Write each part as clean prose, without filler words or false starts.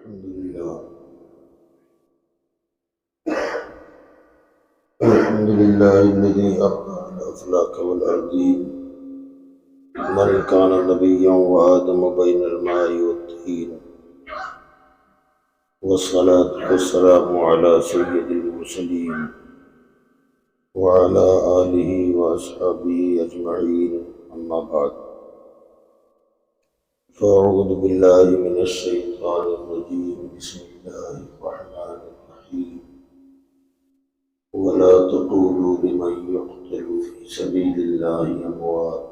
الحمد لله الحمد لله الذي أبدع الأفلاك والأرضين من كان نبيا وآدم بين الماء والطين والصلاة والسلام على سيد المرسلين وعلى آله وأصحابه أجمعين أما بعد فأعوذ بالله من الشيطان الرجيم بسم الله الرحمن الرحيم ولا تقولوا لمن يقتل في سبيل الله أموات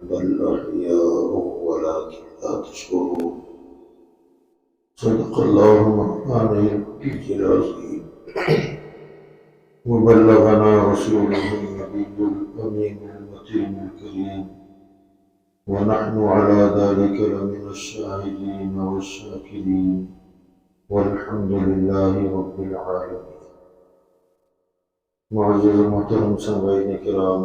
بل أحياء ولكن لا تشعرون صدق الله مولانا العظيم وبلغنا رسوله النبي الأمين المتين الكريم ونحن على ذلك لمن الشاهدين والشاكرين والحمد لله رب العالمين. معزز محترم سامعین کرام،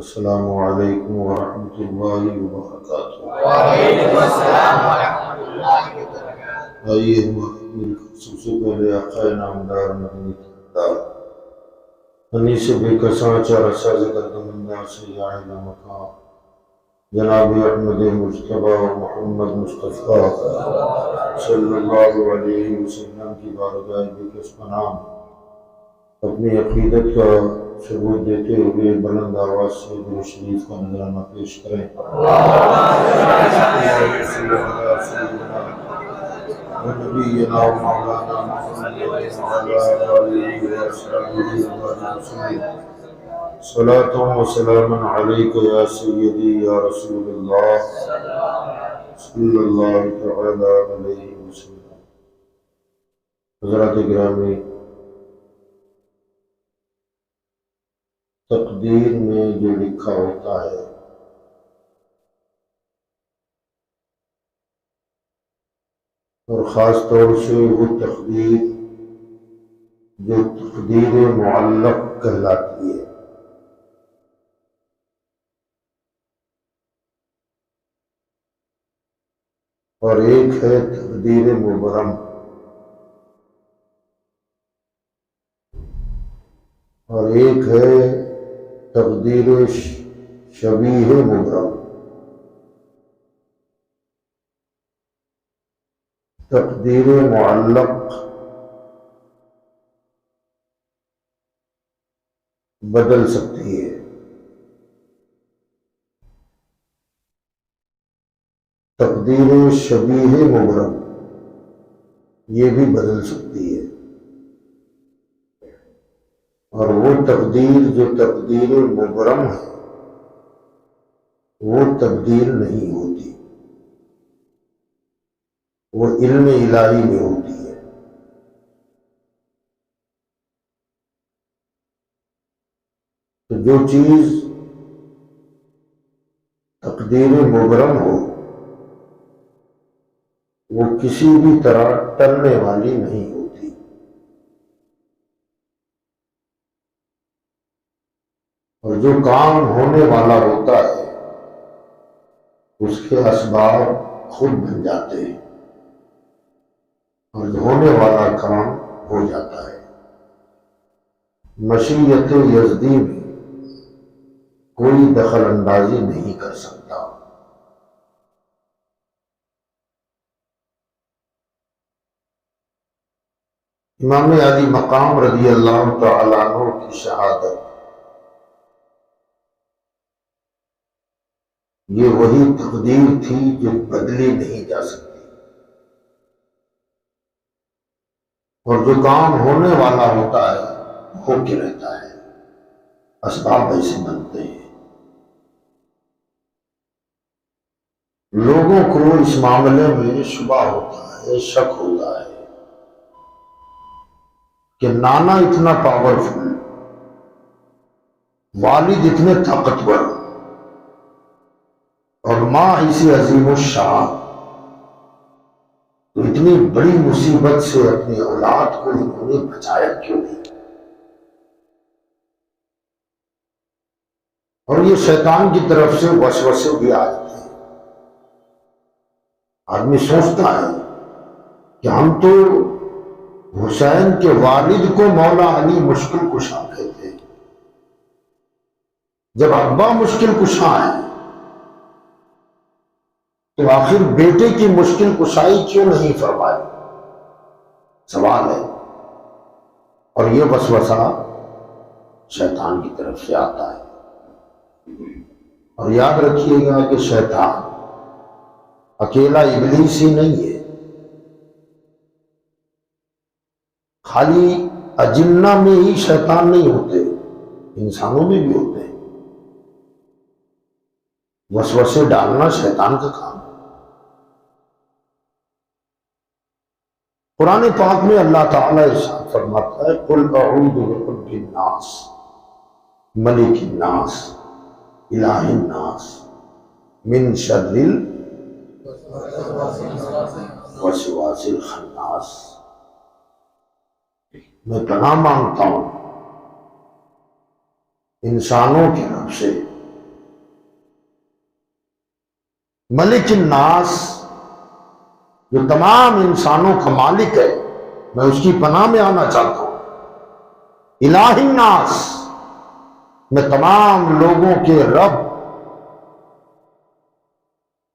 السلام علیکم ورحمۃ اللہ وبرکاتہ۔ وعلیکم السلام ورحمۃ اللہ وبرکاتہ۔ آئیے مل کر سب سے پہلے آقا نامدار مدنی تاجدار انیس بے کساں چار ساز گردمندہ سے جاہل مقام جناب احمد مجتبیٰ محمد مصطفیٰ صلی اللہ علیہ وسلم کی بارگاہ بکس پناہ اپنی عقیدت کا ثبوت دیتے ہوئے بلند آواز سے درود شریف کا نذرانہ پیش کریں۔ ونبینا مولانا محمد وعلی آلہ وصحبہ وسلم صلاۃ و سلام علیک یا سیدی یا رسول اللہ صلی اللہ تعالی علیہ وسلم۔ حضرات گرامی، تقدیر میں جو لکھا ہوتا ہے اور خاص طور سے وہ تقدیر جو تقدیر معلق کہلاتی ہے، اور ایک ہے تقدیر مبرم، اور ایک ہے تقدیر شبیہ مبرم۔ تقدیر معلق بدل سکتی ہے، تقدیر شبیہ مبرم یہ بھی بدل سکتی ہے، اور وہ تقدیر جو تقدیر مبرم ہے وہ تبدیل نہیں ہوتی، وہ علم الہی میں ہوتی ہے۔ تو جو چیز تقدیر مبرم ہو وہ کسی بھی طرح ٹلنے والی نہیں ہوتی، اور جو کام ہونے والا ہوتا ہے اس کے اسباب خود بن جاتے ہیں اور ہونے والا کام ہو جاتا ہے۔ مشیت یزدی میں کوئی دخل اندازی نہیں کر سکتا۔ امام علی مقام رضی اللہ تعالیٰ عنہ کی شہادت یہ وہی تقدیر تھی جو بدلی نہیں جا سکتی، اور جو کام ہونے والا ہوتا ہے ہو کے رہتا ہے، اسباب ایسے بنتے ہیں۔ لوگوں کو اس معاملے میں شبہ ہوتا ہے، شک ہوتا ہے کہ نانا اتنا پاورفل، والد اتنے طاقتور اور ماں ایسی عظیم الشان، تو اتنی بڑی مصیبت سے اپنی اولاد کو انہوں نے بچایا کیوں نہیں؟ اور یہ شیطان کی طرف سے وسوسے بھی آتے ہیں۔ آدمی سوچتا ہے کہ ہم تو حسین کے والد کو مولا علی مشکل کشا کہتے ہیں، جب ابا مشکل کشا ہے تو آخر بیٹے کی مشکل کشائی کیوں نہیں فرمائی؟ سوال ہے۔ اور یہ وسوسہ شیطان کی طرف سے آتا ہے، اور یاد رکھیے گا کہ شیطان اکیلا ابلیس ہی نہیں ہے، خالی اجنہ میں ہی شیطان نہیں ہوتے، انسانوں میں بھی ہوتے ہیں۔ وسوسے ڈالنا شیطان کا کام ہے۔ قرآن پاک میں اللہ تعالیٰ ارشاد فرماتا ہے قل اعوذ برب الناس ملک الناس الہ الناس من شر الوسواس الخناس، میں پناہ مانگتا ہوں انسانوں کے رب سے، ملک الناس جو تمام انسانوں کا مالک ہے، میں اس کی پناہ میں آنا چاہتا ہوں، الہ الناس، میں تمام لوگوں کے رب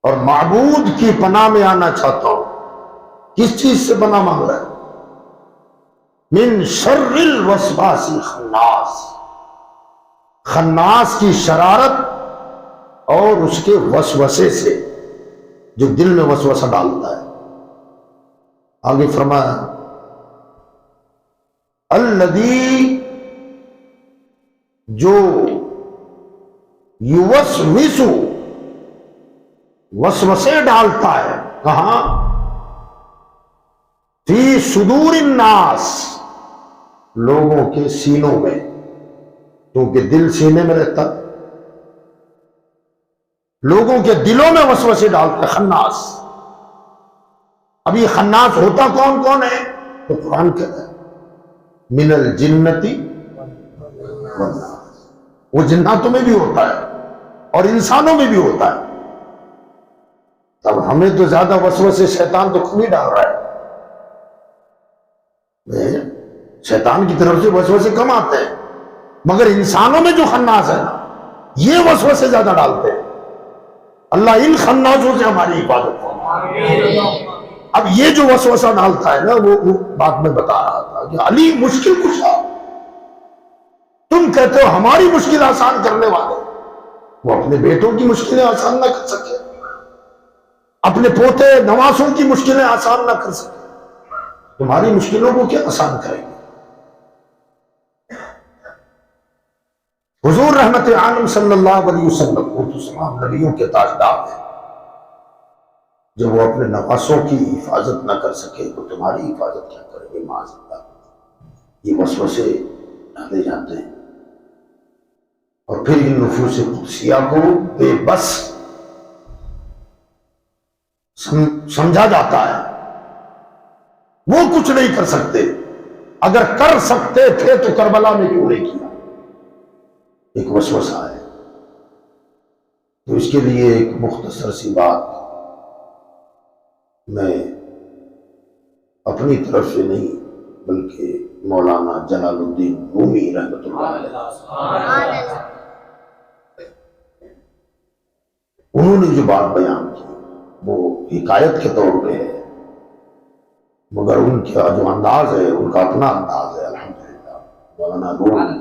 اور معبود کی پناہ میں آنا چاہتا ہوں۔ کس چیز سے پناہ مانگ رہا ہے؟ من شر الوسواس الخناس، خناس کی شرارت اور اس کے وسوسے سے جو دل میں وسوسہ ڈالتا ہے۔ آگے فرمایا الذی، جو یوسوس، وسوسے ڈالتا ہے، کہاں؟ فی صدور الناس، لوگوں کے سینوں میں، کیونکہ دل سینے میں رہتا ہے، لوگوں کے دلوں میں وسوسے ڈالتا ہے خناس۔ اب یہ خناس ہوتا کون کون ہے؟ تو قرآن کہتا ہے من الجنتی والناس، وہ جناتوں میں بھی ہوتا ہے اور انسانوں میں بھی ہوتا ہے۔ تب ہمیں تو زیادہ وسوسے شیطان تو خود ہی ڈال رہا ہے، شیطان کی طرف سے وسوسے کم آتے ہیں، مگر انسانوں میں جو خناس ہے نا، یہ وسوسے زیادہ ڈالتے ہیں۔ اللہ ان خناسوں سے ہماری حفاظت فرمائے۔ اب یہ جو وسوسہ ڈالتا ہے نا، وہ بات میں بتا رہا تھا کہ علی مشکل کشا، تم کہتے ہو ہماری مشکل آسان کرنے والے، وہ اپنے بیٹوں کی مشکلیں آسان نہ کر سکے، اپنے پوتے نواسوں کی مشکلیں آسان نہ کر سکے، تمہاری مشکلوں کو کیا آسان کریں گے؟ حضور رحمت عالم صلی اللہ علیہ وسلم وہ تو تمام نبیوں کے تاجدار ہیں، جب وہ اپنے نواسوں کی حفاظت نہ کر سکے تو تمہاری حفاظت کیا کریں گے؟ معاذ اللہ، یہ وسوسے ڈالے جاتے ہیں، اور پھر ان نفوس قدسیہ کو بے بس سمجھا جاتا ہے، وہ کچھ نہیں کر سکتے، اگر کر سکتے تھے تو کربلا میں کیوں نہیں کیا؟ ایک وسوسہ ہے۔ تو اس کے لیے ایک مختصر سی بات میں اپنی طرف سے نہیں بلکہ مولانا جلال الدین رومی رحمۃ اللہ علیہ انہوں نے جو بات بیان کی وہ حکایت کے طور پہ ہے، مگر ان کا جو انداز ہے ان کا اپنا انداز ہے الحمدللہ۔ مولانا رومی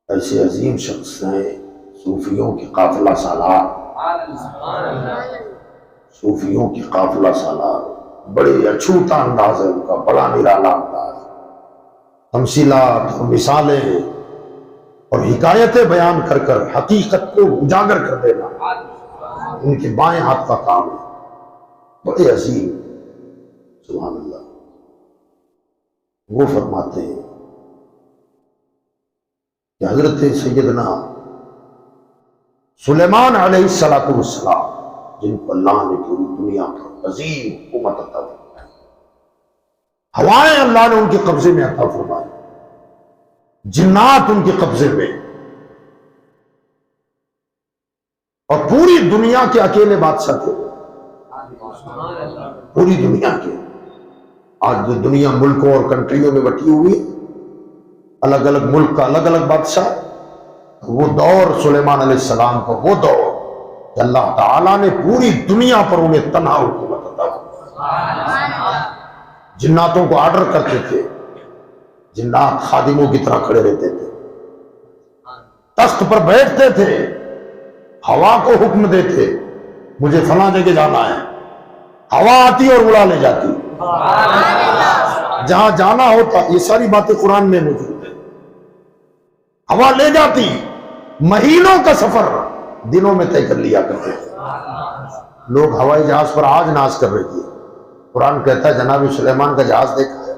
ایسے عظیم شخص ہیں، صوفیوں کے قافلہ سالار، صوفیوں کی قافلہ سالار، بڑے اچھوتا انداز ہے ان کا، بڑا نرالا انداز، تمثیلات اور مثالیں اور حکایتیں بیان کر کر حقیقت کو اجاگر کر دینا ان کے بائیں ہاتھ کا کام ہے، بڑے عظیم، سبحان اللہ۔ وہ فرماتے ہیں کہ حضرت سیدنا سلیمان علیہ السلام، جن کو اللہ نے پوری دنیا پر عظیم حکومت عطا فرمائی، ہوائیں اللہ نے ان کے قبضے میں عطا فرمائی، جنات ان کے قبضے میں، اور پوری دنیا کے اکیلے بادشاہ تھے، پوری دنیا کے. آج جو دنیا ملکوں اور کنٹریوں میں بٹی ہوئی ہے، الگ الگ ملک کا الگ الگ بادشاہ، وہ دور سلیمان علیہ السلام کا وہ دور کہ اللہ تعالیٰ نے پوری دنیا پر انہیں تنہا حکومت عطا فرمائی. جناتوں کو آرڈر کرتے تھے، جنات خادموں کی طرح کھڑے رہتے تھے، تخت پر بیٹھتے تھے، ہوا کو حکم دیتے مجھے فلاں جگہ جانا ہے، ہوا آتی اور اڑا لے جاتی. جہاں جانا ہوتا، یہ ساری باتیں قرآن میں موجود ہے. ہوا لے جاتی، مہینوں کا سفر دنوں میں طے کر لیا کرتے تھے. لوگ ہوائی جہاز پر آج ناز کر رہی ہے. قرآن کہتا ہے جناب سلیمان کا جہاز دیکھا ہے،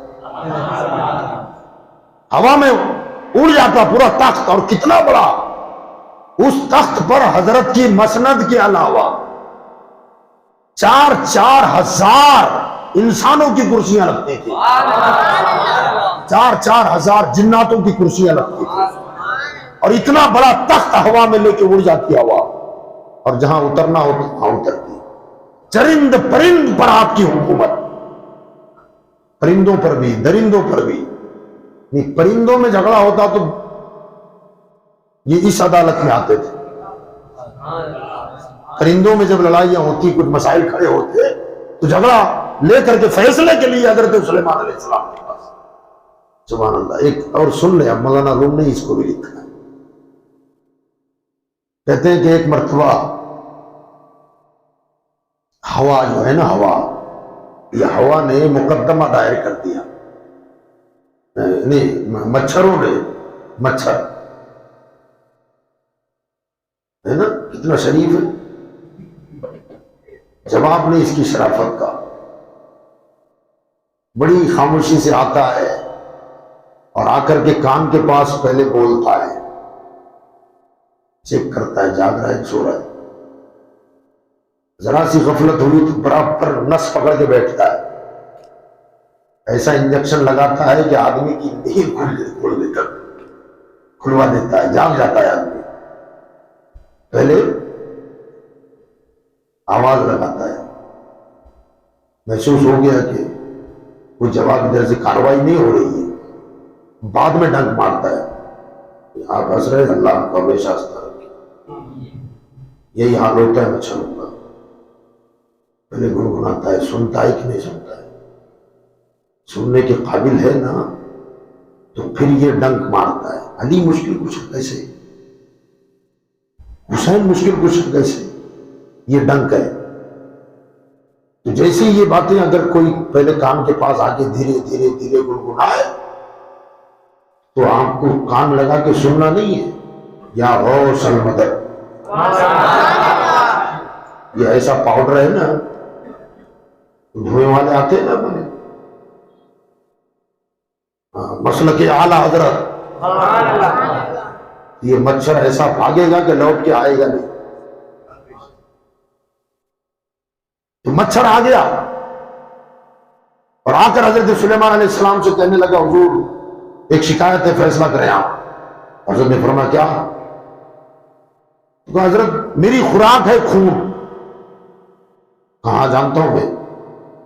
ہوا میں اڑ جاتا پورا تخت، اور کتنا بڑا. اس تخت پر حضرت کی مسند کے علاوہ 4,000 انسانوں کی کرسیاں رکھتے تھے، 4,000 جناتوں کی کرسیاں رکھتے تھے، اور اتنا بڑا تخت ہوا میں لے کے اڑ جاتی ہوا، اور جہاں اترنا ہوتا وہاں اترتی. چرند پرند پر آپ کی حکومت، پرندوں پر بھی درندوں پر بھی. نہیں، پرندوں میں جھگڑا ہوتا تو یہ اس عدالت میں آتے تھے. پرندوں میں جب لڑائیاں ہوتی، کچھ مسائل کھڑے ہوتے، تو جھگڑا لے کر کے فیصلے کے لیے حضرت سلیمان علیہ السلام کے پاس. سبحان اللہ. ایک اور سن لیں، اب مولانا روم نے اس کو بھی لکھا ہے. کہتے ہیں کہ ایک مرتبہ ہوا جو ہے نا، یہ ہوا نے مقدمہ دائر کر دیا. نہیں، مچھروں نے، مچھر ہے نا کتنا شریف ہے، جواب نہیں اس کی شرافت کا. بڑی خاموشی سے آتا ہے اور آ کر کے کان کے پاس پہلے بولتا ہے، چیک کرتا ہے جاگ رہا ہے سو رہا ہے. ذرا سی غفلت ہوئی تو برابر نس پکڑ کے بیٹھتا ہے، ایسا انجیکشن لگاتا ہے کہ آدمی کی نیند کھلوا دیتا ہے، جاگ جاتا ہے آدمی. پہلے آواز لگاتا ہے، محسوس ہو گیا کہ کوئی جواب ادھر سے کاروائی نہیں ہو رہی ہے، بعد میں ڈنک مارتا ہے. آپ ہنس رہے، اللہ کو ہمیشہ ہنستا رکھے. یہی حال ہوتا ہے مچھروں کا. پہلے گنگناتا ہے، سنتا ہے کہ نہیں سنتا ہے، سننے کے قابل ہے نا تو پھر یہ ڈنک مارتا ہے. علی مشکل کچھ کیسے، حسین مشکل کچھ کیسے، یہ ڈنک ہے. تو جیسے یہ باتیں اگر کوئی پہلے کان کے پاس آگے دھیرے دھیرے دھیرے گنگنائے تو آپ کو کان لگا کے سننا نہیں ہے. یا غوث المدد، یہ ایسا پاؤڈر ہے نا، دھوئے والے آتے ہیں نا بنے، مسلک اعلیٰ حضرت. یہ مچھر ایسا بھاگے گا کہ لوٹ کے آئے گا نہیں. تو مچھر آ گیا اور آ کر حضرت سلیمان علیہ السلام سے کہنے لگا حضور ایک شکایت ہے، فیصلہ کریں آپ. حضرت نے فرمایا کیا؟ تو حضرت میری خوراک ہے خون. کہاں جانتا ہوں میں،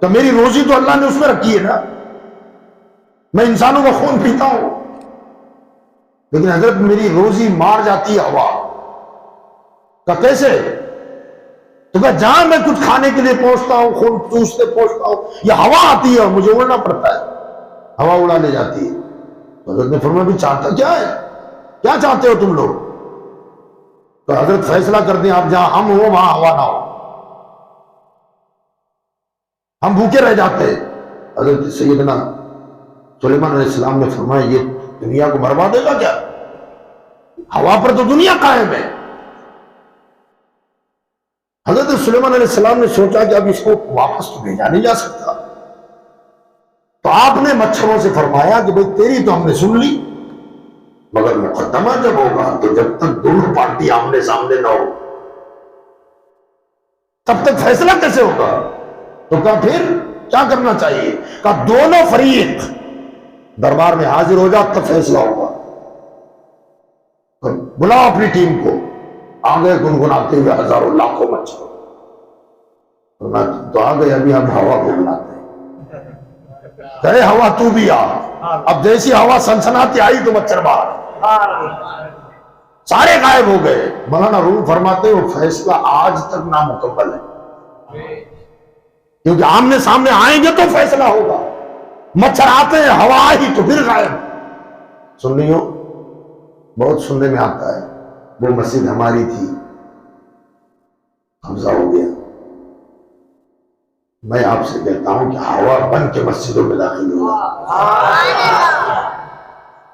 تو میری روزی تو اللہ نے اس میں رکھی ہے نا، میں انسانوں کا خون پیتا ہوں. لیکن حضرت میری روزی مار جاتی ہے ہوا. کہا کیسے؟ تو کہا جہاں میں کچھ کھانے کے لیے پہنچتا ہوں، خون چوستے پہنچتا ہوں، یہ ہوا آتی ہے اور مجھے اڑنا پڑتا ہے، ہوا اڑا لے جاتی ہے. حضرت نے فرمایا بھی چاہتا کیا ہے، کیا چاہتے ہو تم لوگ؟ تو حضرت فیصلہ کر دیں، آپ جہاں ہم ہوں وہاں ہوا نہ ہو، ہم بھوکے رہ جاتے ہیں. حضرت سیدنا سلیمان علیہ السلام نے فرمایا یہ دنیا کو برباد دے گا کیا؟ ہوا پر تو دنیا قائم ہے. حضرت سلیمان علیہ السلام نے سوچا کہ اب اس کو واپس تو بھیجا نہیں جا سکتا. تو آپ نے مچھروں سے فرمایا کہ بھئی تیری تو ہم نے سن لی، مگر مقدمہ جب ہوگا تو جب تک دونوں پارٹی آمنے سامنے نہ ہو تب تک فیصلہ کیسے ہوگا؟ تو کہا پھر کیا کرنا چاہیے؟ کہا دونوں فریق دربار میں حاضر ہو جا تب فیصلہ ہوگا. بلاؤ اپنی ٹیم کو. آگے گنگناتے ہوئے ہزاروں لاکھوں مچھر. تو آ گئے، ابھی ہم ہوا کو بلاتے ہیں، کہے ہوا تو بھی آ۔ اب جیسی ہوا سنسناتی آئی تو مچھر باہر، سارے غائب ہو گئے۔ مولانا روم فرماتے وہ فیصلہ آج تک نامکمل ہے، کیونکہ آمنے سامنے آئیں گے تو فیصلہ ہوگا، مچھر آتے ہیں، ہوا آئی تو پھر غائب۔ سنیو، بہت سننے میں آتا ہے، وہ مسجد ہماری تھی، قبضہ ہو گیا۔ میں آپ سے کہتا ہوں کہ ہوا بن کے مسجدوں میں داخل ہوگا،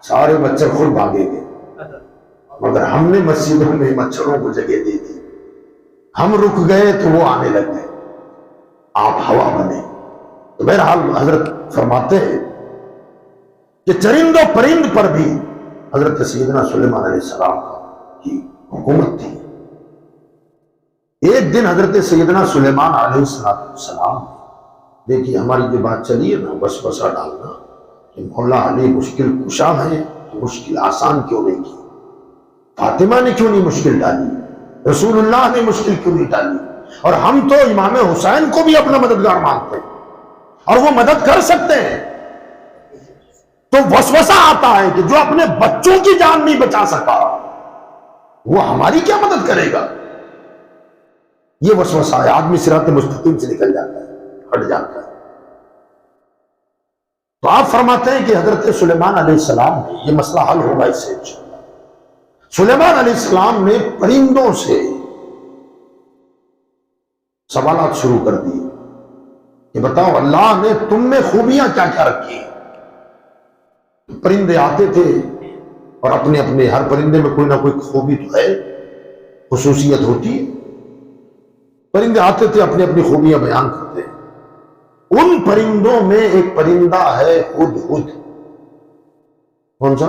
سارے مچھر خود بھاگیں گے، مگر ہم نے مسجدوں میں مچھروں کو جگہ دی تھی، ہم رک گئے تو وہ آنے لگ گئے۔ آپ ہوا بنے۔ تو بہرحال حضرت فرماتے ہیں کہ چرند و پرند پر بھی حضرت سیدنا سلیمان علیہ السلام کی حکومت تھی۔ ایک دن حضرت سیدنا سلیمان علیہ السلام، دیکھیے ہماری جو بات چلی ہے نا وسوسہ ڈالنا کہ مولا علی مشکل کشا ہے، مشکل آسان کیوں نہیں کی، فاطمہ نے کیوں نہیں مشکل ڈالی، رسول اللہ نے مشکل کیوں نہیں ڈالی، اور ہم تو امام حسین کو بھی اپنا مددگار مانتے ہیں اور وہ مدد کر سکتے ہیں، تو وسوسہ آتا ہے کہ جو اپنے بچوں کی جان نہیں بچا سکا وہ ہماری کیا مدد کرے گا۔ یہ وسوسہ ہے، آدمی صراط مستقیم سے نکل جاتا ہے، ہٹ جاتا ہے۔ تو آپ فرماتے ہیں کہ حضرت سلیمان علیہ السلام نے یہ مسئلہ حل ہوگا اس سے انشاءاللہ۔ سلیمان علیہ السلام نے پرندوں سے سوالات شروع کر دیے کہ بتاؤ اللہ نے تم میں خوبیاں کیا کیا رکھی ہیں۔ پرندے آتے تھے اور اپنے اپنے ہر پرندے میں کوئی نہ کوئی خوبی تو ہے، خصوصیت ہوتی ہے، پرندے آتے تھے اپنی اپنی خوبیاں بیان کرتے ہیں۔ ان پرندوں میں ایک پرندہ ہے ہدہد۔ کون سا؟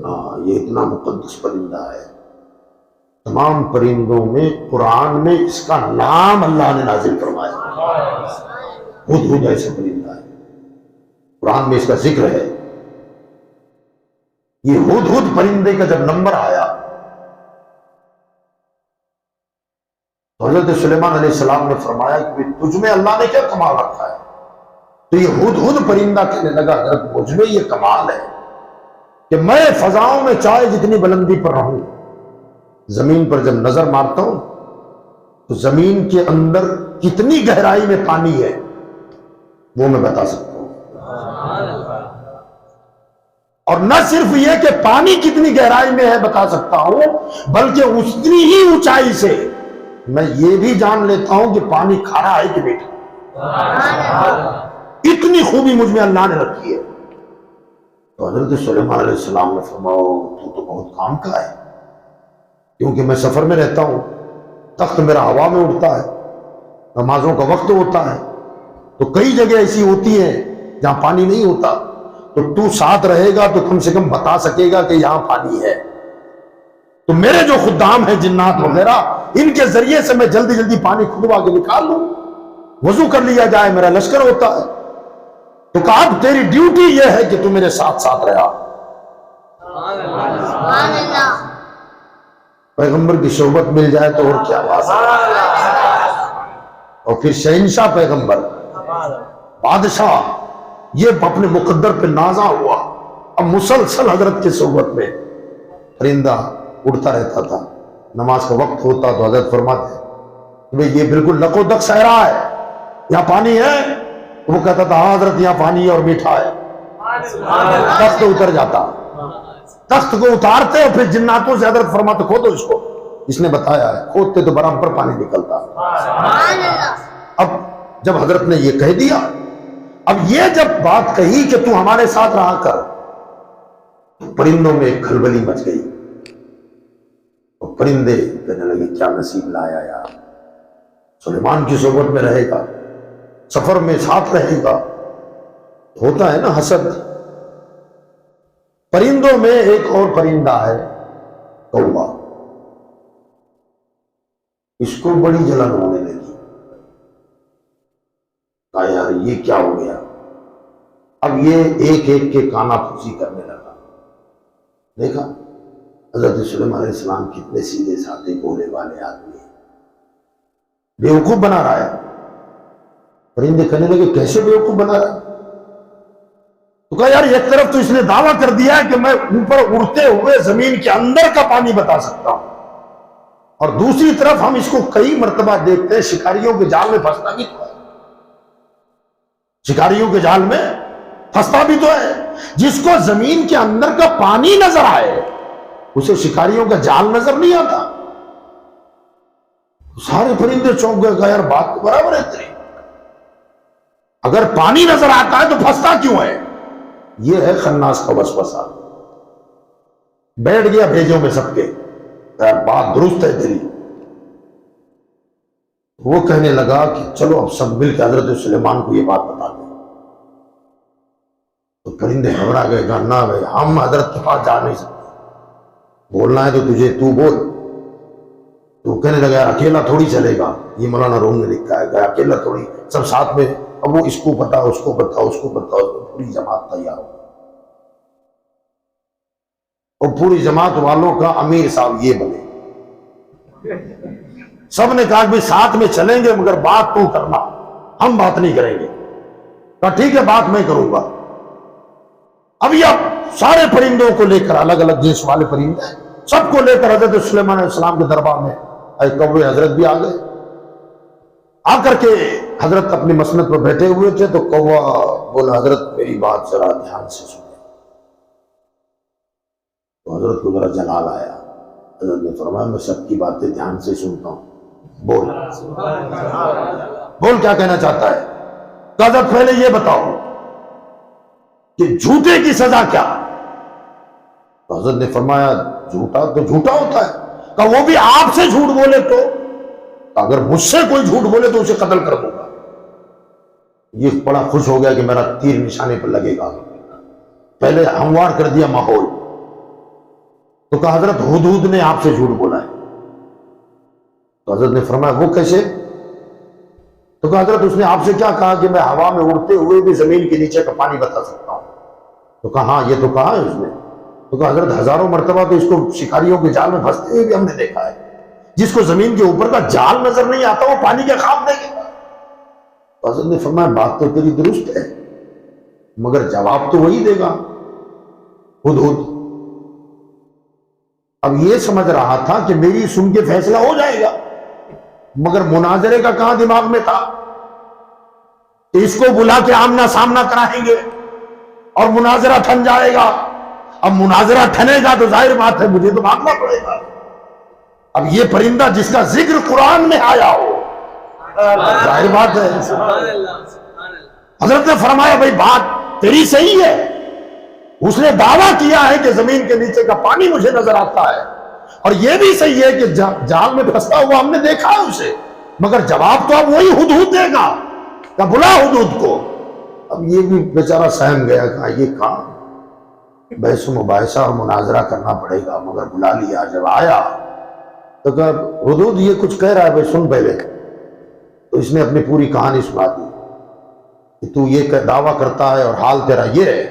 ہاں، یہ اتنا مقدس پرندہ ہے، تمام پرندوں میں قرآن میں اس کا نام اللہ نے نازل فرمایا، ہدہد ایسا پرندہ ہے، قرآن میں اس کا ذکر ہے۔ یہ ہدہد پرندے کا جب نمبر آیا تو حضرت سلیمان علیہ السلام نے فرمایا کہ تجھ میں اللہ نے کیا کمال رکھا ہے؟ تو یہ ہدہد پرندہ کہنے لگا حضرت مجھ میں یہ کمال ہے کہ میں فضاؤں میں چاہے جتنی بلندی پر رہوں، زمین پر جب نظر مارتا ہوں تو زمین کے اندر کتنی گہرائی میں پانی ہے وہ میں بتا سکتا ہوں، اور نہ صرف یہ کہ پانی کتنی گہرائی میں ہے بتا سکتا ہوں، بلکہ اتنی ہی اونچائی سے میں یہ بھی جان لیتا ہوں کہ پانی کھارا ہے کہ میٹھا۔ اتنی خوبی مجھ میں اللہ نے رکھی ہے۔ تو حضرت سلیمان علیہ السلام نے فرمایا تو بہت کام کا ہے، کیونکہ میں سفر میں رہتا ہوں، تخت میرا ہوا میں اڑتا ہے، نمازوں کا وقت ہوتا ہے، تو کئی جگہ ایسی ہوتی ہیں جہاں پانی نہیں ہوتا، تو ساتھ رہے گا تو کم سے کم بتا سکے گا کہ یہاں پانی ہے۔ تو میرے جو خدام ہیں جنات وغیرہ، ان کے ذریعے سے میں جلدی جلدی پانی کھدوا کے نکال لوں، وضو کر لیا جائے، میرا لشکر ہوتا ہے۔ تو کہا اب تیری ڈیوٹی یہ ہے کہ تو میرے ساتھ ساتھ رہا۔ پیغمبر کی صحبت مل جائے تو اور کیا بات ہے۔ اور پھر شہنشاہ پیغمبر، بادشاہ، یہ اپنے مقدر پہ نازا ہوا، اب مسلسل حضرت کی صحبت میں پرندہ اڑتا رہتا تھا۔ نماز کا وقت ہوتا تو حضرت فرماتے کہ یہ بالکل لکو دک صحرا ہے، یہاں پانی ہے؟ وہ کہتا تھا ہاں حضرت یہاں پانی ہے اور میٹھا ہے۔ تخت اتر جاتا، تخت کو اتارتے اور پھر جناتوں سے حضرت فرماتے کھودو اس کو، اس نے بتایا ہے، کھودتے تو برابر پانی نکلتا۔ اب جب حضرت نے یہ کہہ دیا، اب یہ جب بات کہی کہ تو ہمارے ساتھ رہا کر، تو پرندوں میں ایک کھلبلی مچ گئی، اور پرندے کہنے لگے کیا نصیب لایا یار، سلیمان کی صحبت میں رہے گا، سفر میں ساتھ رہے گا، ہوتا ہے نا حسد۔ پرندوں میں ایک اور پرندہ ہے کوّا، اس کو بڑی جلن ہونے لگی، کہا یار یہ کیا ہو گیا، اب یہ ایک ایک کے کانا پھوسی کرنے لگا۔ دیکھا حضرت سلیمان علیہ السلام کتنے سیدھے سادے بولے والے آدمی ہیں، بیوقوف بنا رہا ہے۔ پرندے کہنے لگے کیسے بیوقوف بنا رہا ہے؟ تو کہا یار ایک طرف تو اس نے دعویٰ کر دیا ہے کہ میں اوپر اڑتے ہوئے زمین کے اندر کا پانی بتا سکتا ہوں، اور دوسری طرف ہم اس کو کئی مرتبہ دیکھتے ہیں شکاریوں کے جال میں پھنستا بھی تو ہے، شکاریوں کے جال میں پھنستا بھی تو ہے۔ جس کو زمین کے اندر کا پانی نظر آئے اسے شکاریوں کا جال نظر نہیں آتا۔ سارے پرندے چونک گئے، کہا یار بات تو برابر ہے تیری، اگر پانی نظر آتا ہے تو پھنستا کیوں ہے؟ یہ ہے خناس کا وسوسہ۔ بیٹھ گیا بھیجوں میں سب کے، بات درست ہے تیری۔ وہ کہنے لگا کہ چلو اب سب مل کے حضرت سلیمان کو یہ بات بتا دیں۔ تو پرندے گھبرا گئے، کہا نہ بھائی ہم حضرت کے پاس جا نہیں سکتے، بولنا ہے تو تجھے تو بول۔ تو کہنے لگا یار اکیلا تھوڑی چلے گا، یہ مولانا روم نے لکھا ہے کہ اکیلا تھوڑی، سب ساتھ میں، اب وہ اس کو پتا اس کو پتا اس کو پتا، پوری جماعت تیار ہو، اور پوری جماعت والوں کا امیر صاحب یہ بنے۔ سب نے کہا کہ ساتھ میں چلیں گے مگر بات تو کرنا، ہم بات نہیں کریں گے۔ کہا ٹھیک ہے بات میں کروں گا۔ اب یہ سارے پرندوں کو لے کر، الگ الگ جنس والے پرندے سب کو لے کر حضرت سلیمان علیہ السلام کے دربار میں کوے حضرت بھی آ گئے۔ آ کر کے حضرت اپنی مسند پر بیٹھے ہوئے تھے تو کوہ بولا حضرت میری بات ذرا دھیان سے سنیں۔ تو حضرت کو ذرا جلال آیا، حضرت نے فرمایا میں سب کی باتیں دھیان سے سنتا ہوں، بول بول کیا کہنا چاہتا ہے؟ تو حضرت پہلے یہ بتاؤ کہ جھوٹے کی سزا کیا؟ تو حضرت نے فرمایا جھوٹا تو جھوٹا ہوتا ہے۔ کہ وہ بھی آپ سے جھوٹ بولے تو اگر مجھ سے کوئی جھوٹ بولے تو اسے قتل کر دوں گا۔ یہ بڑا خوش ہو گیا کہ میرا تیر نشانے پر لگے گا، پہلے ہموار کر دیا ماحول۔ تو کہا حضرت ہدہد نے آپ سے جھوٹ بولا ہے۔ تو حضرت نے فرمایا وہ کیسے؟ تو کہا حضرت اس نے آپ سے کیا کہا کہ میں ہوا میں اڑتے ہوئے بھی زمین کے نیچے کا پانی بتا سکتا ہوں؟ تو کہا ہاں یہ تو کہا ہے اس نے۔ تو کہا حضرت ہزاروں مرتبہ تو اس کو شکاریوں کے جال میں پھنستے ہوئے بھی ہم نے دیکھا ہے، جس کو زمین کے اوپر کا جال نظر نہیں آتا وہ پانی کے خواب دیکھے گا۔ تو حضرت نے فرمایا بات تو تیری درست ہے مگر جواب تو وہی دے گا ہدہد۔ اب یہ سمجھ رہا تھا کہ میری سن کے فیصلہ ہو جائے گا، مگر مناظرے کا کہاں دماغ میں تھا کہ اس کو بلا کے آمنا سامنا کرائیں گے اور مناظرہ ٹھن جائے گا۔ اب مناظرہ ٹھنے گا تو ظاہر بات ہے مجھے تو بھاگنا پڑے گا۔ اب یہ پرندہ جس کا ذکر قرآن میں آیا ہو، ظاہر بات ہے۔ حضرت نے فرمایا بھائی بات تیری صحیح ہے، اس نے دعویٰ کیا ہے کہ زمین کے نیچے کا پانی مجھے نظر آتا ہے، اور یہ بھی صحیح ہے کہ جال میں پھنستا ہوا ہم نے دیکھا ہے اسے، مگر جواب تو اب وہی ہدہد دے گا، کہ بلا ہدہد کو۔ اب یہ بھی بیچارہ سہم گیا، کہا یہ کام بحث و مباحثہ اور مناظرہ کرنا پڑے گا، مگر بلا لیا۔ جب آیا تو کہا ہدہد یہ کچھ کہہ رہا ہے بھائی سن پہلے۔ تو اس نے اپنی پوری کہانی سنا دی کہ تو یہ دعویٰ کرتا ہے اور حال تیرا یہ ہے۔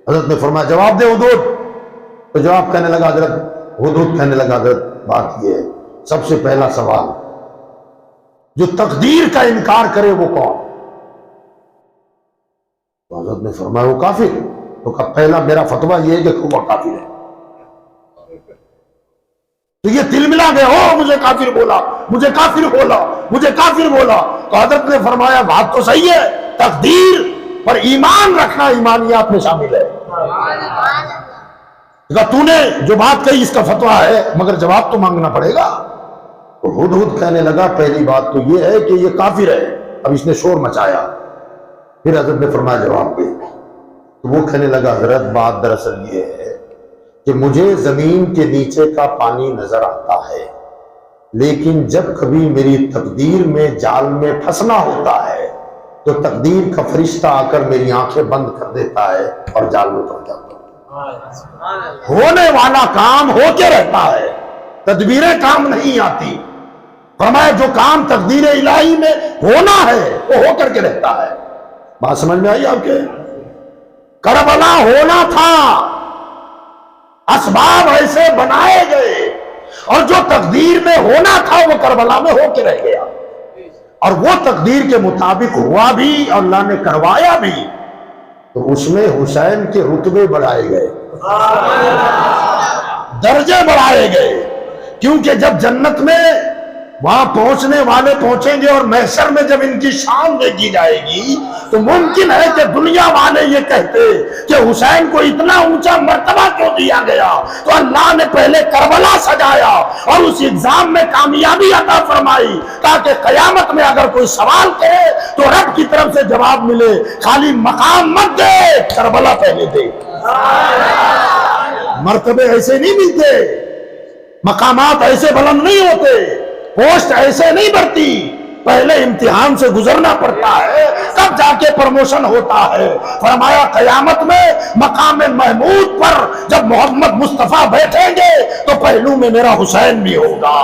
حضرت نے فرمایا جواب دے ہدہد۔ تو جواب کہنے لگا حضرت، ہدہد کہنے لگا حضرت بات یہ ہے، سب سے پہلا سوال جو تقدیر کا انکار کرے وہ کون؟ تو حضرت نے فرمایا وہ کافر۔ تو کہا پہلا میرا فتویٰ یہ ہے کہ وہ کافر ہے۔ تو یہ دل ملا گیا، ہو مجھے کافر بولا، مجھے کافر بولا، مجھے کافر بولا۔ تو حضرت نے فرمایا بات تو صحیح ہے، تقدیر پر ایمان رکھنا ایمانیات میں شامل ہے۔ تو نے جو بات کہی اس کا فتویٰ ہے مگر جواب تو مانگنا پڑے گا۔ تو ہدہد کہنے لگا پہلی بات تو یہ ہے کہ یہ کافر ہے۔ اب اس نے شور مچایا، پھر حضرت نے فرمایا جواب دے۔ تو وہ کہنے لگا حضرت بات دراصل یہ ہے کہ مجھے زمین کے نیچے کا پانی نظر آتا ہے، لیکن جب کبھی میری تقدیر میں جال میں پھنسنا ہوتا ہے تو تقدیر کا فرشتہ آ کر میری آنکھیں بند کر دیتا ہے اور جال میں پڑ جاتا ہوں۔ ہونے والا کام ہو کے رہتا ہے، تدبیریں کام نہیں آتی۔ فرمایا جو کام تقدیر الہی میں ہونا ہے وہ ہو کر کے رہتا ہے۔ بات سمجھ میں آئی آپ کے؟ کربلا ہونا تھا، اسباب ایسے بنائے گئے، اور جو تقدیر میں ہونا تھا وہ کربلا میں ہو کے رہ گیا۔ اور وہ تقدیر کے مطابق ہوا بھی اور اللہ نے کروایا بھی، تو اس میں حسین کے رتبے بڑھائے گئے، درجے بڑھائے گئے، کیونکہ جب جنت میں وہاں پہنچنے والے پہنچیں گے اور محشر میں جب ان کی شان دیکھی جائے گی تو ممکن ہے کہ دنیا والے یہ کہتے کہ حسین کو اتنا اونچا مرتبہ کیوں دیا گیا؟ تو اللہ نے پہلے کربلا سجایا اور اس ایگزام میں کامیابی عطا فرمائی تاکہ قیامت میں اگر کوئی سوال کرے تو رب کی طرف سے جواب ملے، خالی مقام مت دے، کربلا پہلے دے۔ مرتبے ایسے نہیں ملتے، مقامات ایسے بلند نہیں ہوتے، پوسٹ ایسے نہیں بڑھتی، پہلے امتحان سے گزرنا پڑتا ہے تب جا کے پروموشن ہوتا ہے۔ فرمایا قیامت میں مقام محمود پر جب محمد مصطفیٰ بیٹھیں گے تو پہلو میں میرا حسین بھی ہوگا،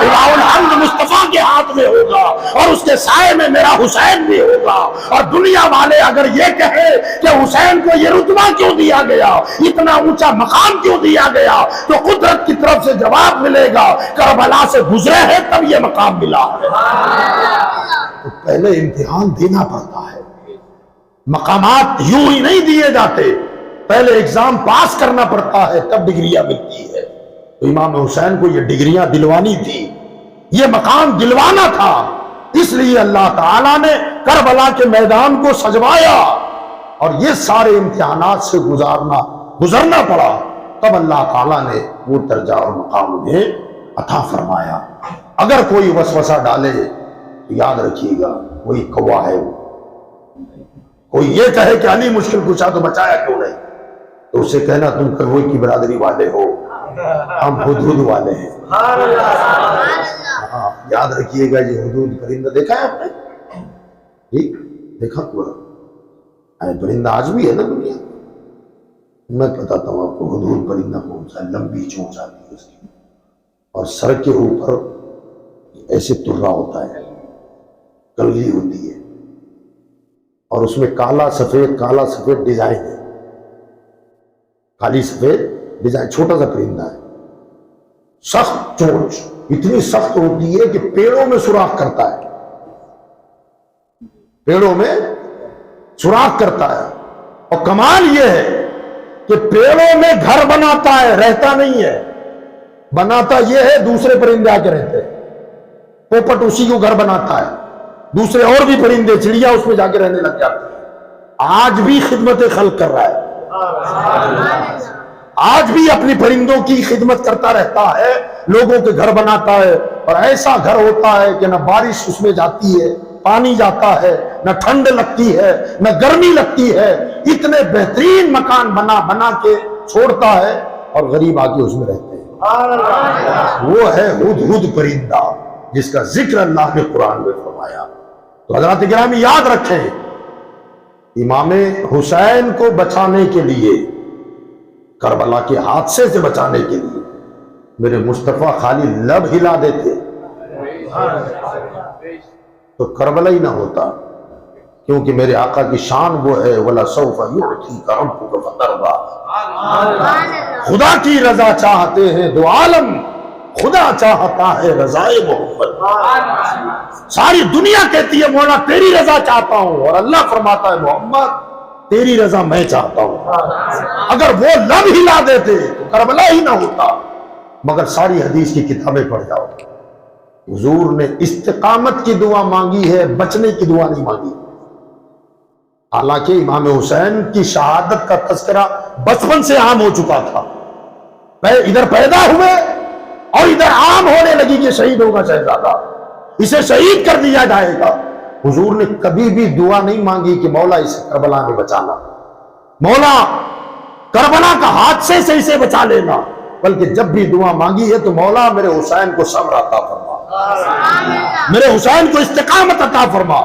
لواء الحمد مصطفیٰ کے ہاتھ میں ہوگا اور اس کے سائے میں میرا حسین بھی ہوگا۔ اور دنیا والے اگر یہ کہے کہ حسین کو یہ رتبہ کیوں دیا گیا، اتنا اونچا مقام کیوں دیا گیا، تو قدرت کی طرف سے جواب ملے گا کربلا سے گزرے ہیں تب یہ مقام ملا ہے۔ تو پہلے امتحان دینا پڑتا ہے، مقامات یوں ہی نہیں دیے جاتے، پہلے ایگزام پاس کرنا پڑتا ہے تب ڈگریاں ملتی ہے۔ تو امام حسین کو یہ ڈگریاں دلوانی تھی، یہ مقام دلوانا تھا، اس لیے اللہ تعالیٰ نے کربلا کے میدان کو سجوایا اور یہ سارے امتحانات سے گزرنا پڑا، تب اللہ تعالیٰ نے وہ درجہ اور مقام انہیں عطا فرمایا۔ اگر کوئی وسوسہ ڈالے تو یاد رکھیے گا وہی کوا ہے، کوئی یہ کہے کہ علی مشکل کشا تو بچایا کیوں نہیں، تو اسے کہنا تم کروئی کی برادری والے ہو، ہم حدود والے ہیں۔ ہاں یاد رکھیے گا، یہ حدود پرندہ دیکھا ہے آپ نے؟ ٹھیک دیکھا پورا پرندہ آج بھی ہے نا دنیا میں، بتاتا ہوں آپ کو حدود پرندہ کون سا ہے، لمبی چونچ آتی ہے اس کی اور سر کے اوپر ایسے ترا ہوتا ہے، کلگی ہوتی ہے اور اس میں کالا سفید ڈیزائن ہے، کالی سفید ڈیزائن، چھوٹا سا پرندہ ہے، سخت چونچ اتنی سخت ہوتی ہے کہ پیڑوں میں سوراخ کرتا ہے، پیڑوں میں سوراخ کرتا ہے، اور کمال یہ ہے کہ پیڑوں میں گھر بناتا ہے، رہتا نہیں ہے، بناتا یہ ہے دوسرے پرندے آ کے رہتے ہیں، پوپٹ اسی کو گھر بناتا ہے، دوسرے اور بھی پرندے چڑیا اس میں جا کے رہنے لگ جاتے ہیں۔ آج بھی خدمت خلق کر رہا ہے، آج بھی اپنی پرندوں کی خدمت کرتا رہتا ہے، لوگوں کے گھر بناتا ہے، اور ایسا گھر ہوتا ہے کہ نہ بارش اس میں جاتی ہے، پانی جاتا ہے، نہ ٹھنڈ لگتی ہے، نہ گرمی لگتی ہے، اتنے بہترین مکان بنا کے چھوڑتا ہے اور غریب آ کے اس میں رہتے ہیں۔ وہ ہے ہدہد پرندہ جس کا ذکر اللہ نے قرآن میں فرمایا۔ تو حضرات گرامی یاد رکھیں، امام حسین کو بچانے کے لیے، کربلا کے حادثے سے بچانے کے لیے میرے مصطفیٰ خالی لب ہلا دیتے تو کربلا ہی نہ ہوتا، کیونکہ میرے آقا کی شان وہ ہے وَلَسَوْفَ يُعْتِيكَ رَبُّكَ فَتَرْضَىٰ، خدا کی رضا چاہتے ہیں دو عالم، خدا چاہتا ہے رضائے محمد۔ ساری دنیا کہتی ہے مولا تیری رضا چاہتا ہوں، اور اللہ فرماتا ہے محمد تیری رضا میں چاہتا ہوں۔ اگر وہ لب ہلا دیتے تو کربلا ہی نہ ہوتا۔ مگر ساری حدیث کی کتابیں پڑھ جاؤ، حضور نے استقامت کی دعا مانگی ہے، بچنے کی دعا نہیں مانگی۔ حالانکہ امام حسین کی شہادت کا تذکرہ بچپن سے عام ہو چکا تھا، ادھر پیدا ہوئے اور ادھر عام ہونے لگی کہ شہید ہوگا شہزادہ، اسے شہید کر دیا جائے گا۔ حضور نے کبھی بھی دعا نہیں مانگی کہ مولا اسے کربلا میں بچانا، مولا کربلا کا حادثے سے اسے بچا لینا، بلکہ جب بھی دعا مانگی ہے تو مولا میرے حسین کو صبر عطا فرما، میرے حسین کو استقامت عطا فرما،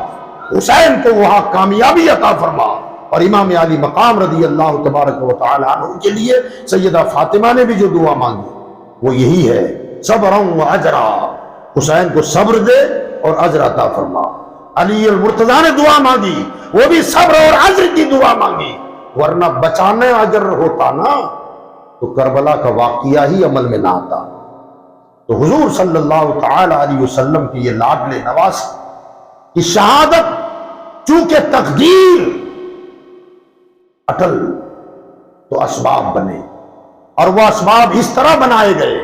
حسین کو وہاں کامیابی عطا فرما۔ اور امام علی مقام رضی اللہ تبارک و تعالی عنہ کے لیے سیدہ فاطمہ نے بھی جو دعا مانگی وہ یہی ہے، صبرا و اجرا، حسین کو صبر دے اور اجر عطا فرما۔ علی المرتضیٰ نے دعا مانگی، وہ بھی صبر اور اجر کی دعا مانگی، ورنہ بچانے اجر ہوتا نا تو کربلا کا واقعہ ہی عمل میں نہ آتا۔ تو حضور صلی اللہ تعالی علیہ وسلم کی یہ لاڈلے نواز کہ شہادت چونکہ تقدیر اٹل تو اسباب بنے، اور وہ اسباب اس طرح بنائے گئے،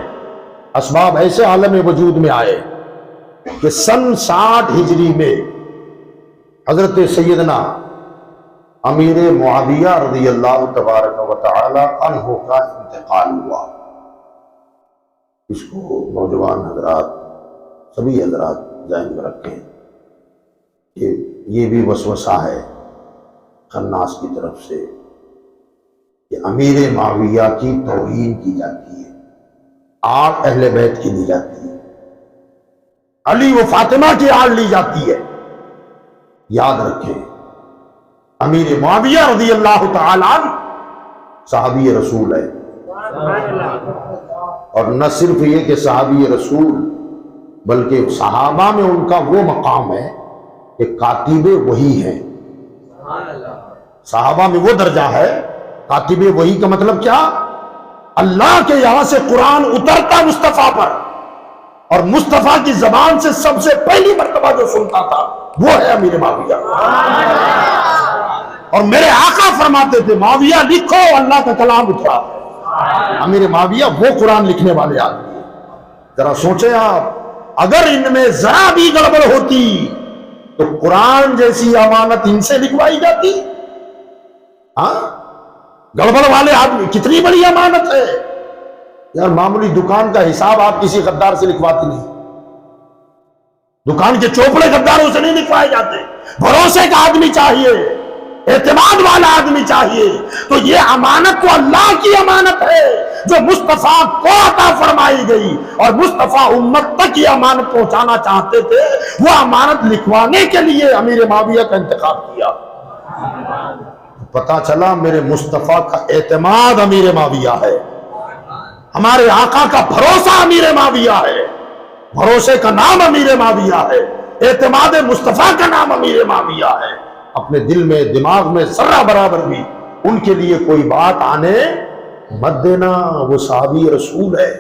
اسباب ایسے عالم وجود میں آئے کہ سن 60 ہجری میں حضرت سیدنا امیر معاویہ رضی اللہ تبارک و تعالی عنہ کا انتقال ہوا۔ اس کو نوجوان حضرات، سبھی حضرات ذہن میں رکھیں کہ یہ بھی وسوسہ ہے خناس کی طرف سے کہ امیر معاویہ کی توہین کی جاتی ہے، آڑ اہل بیت کی لی جاتی ہے، علی و فاطمہ کی آڑ لی جاتی ہے۔ یاد رکھیں امیر معاویہ رضی اللہ تعالی عنہ صحابی رسول ہے، اور نہ صرف یہ کہ صحابی رسول بلکہ صحابہ میں ان کا وہ مقام ہے کہ کاتب وحی ہیں۔ صحابہ میں وہ درجہ ہے، کاتب وحی کا مطلب کیا؟ اللہ کے یہاں سے قرآن اترتا مصطفیٰ پر، اور مصطفیٰ کی زبان سے سب سے پہلی مرتبہ جو سنتا تھا وہ ہے امیر معاویہ۔ اور میرے آقا فرماتے تھے معاویہ لکھو، اللہ کا کلام اترا۔ امیر معاویہ وہ قرآن لکھنے والے آدمی ہیں۔ ذرا سوچیں آپ، اگر ان میں ذرا بھی گڑبڑ ہوتی تو قرآن جیسی امانت ان سے لکھوائی جاتی؟ ہاں، گڑبڑ والے آدمی، کتنی بڑی امانت ہے یار۔ معمولی دکان کا حساب آپ کسی غدار سے لکھواتے نہیں، دکان کے چوپڑے غداروں سے نہیں لکھوائے جاتے۔ بھروسے کا آدمی چاہیے، اعتماد والا آدمی چاہیے۔ تو یہ امانت تو اللہ کی امانت ہے جو مصطفیٰ کو عطا فرمائی گئی، اور مصطفیٰ امت تک یہ امانت پہنچانا چاہتے تھے۔ وہ امانت لکھوانے کے لیے امیر معاویہ کا انتخاب کیا۔ پتا چلا میرے مصطفیٰ کا اعتماد امیر معاویہ ہے، ہمارے آقا کا بھروسہ امیر معاویہ ہے، بھروسے کا نام امیر معاویہ ہے، اعتماد مصطفیٰ کا نام امیر معاویہ ہے۔ اپنے دل میں، دماغ میں ذرہ برابر بھی ان کے لیے کوئی بات آنے مت دینا۔ وہ صحابی رسول ہے،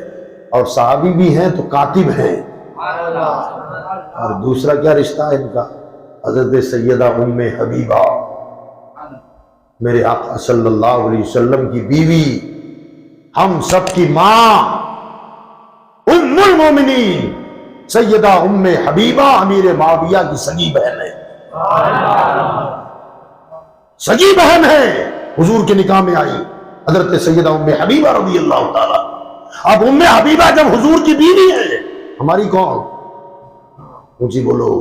اور صحابی بھی ہیں تو کاتب ہیں۔ اور دوسرا کیا رشتہ ہے ان کا؟ حضرت سیدہ ام حبیبہ، میرے آقا صلی اللہ علیہ وسلم کی بیوی، ہم سب کی ماں، ام المومنین سیدہ ام حبیبہ امیر معاویہ کی سگی بہن ہے، سگی بہن ہے، حضور کے نکاح میں آئی حضرت سیدہ ام حبیبہ رضی اللہ تعالی۔ اب ام حبیبہ جب حضور کی بیوی ہے، ہماری کون؟ اونچی بولو،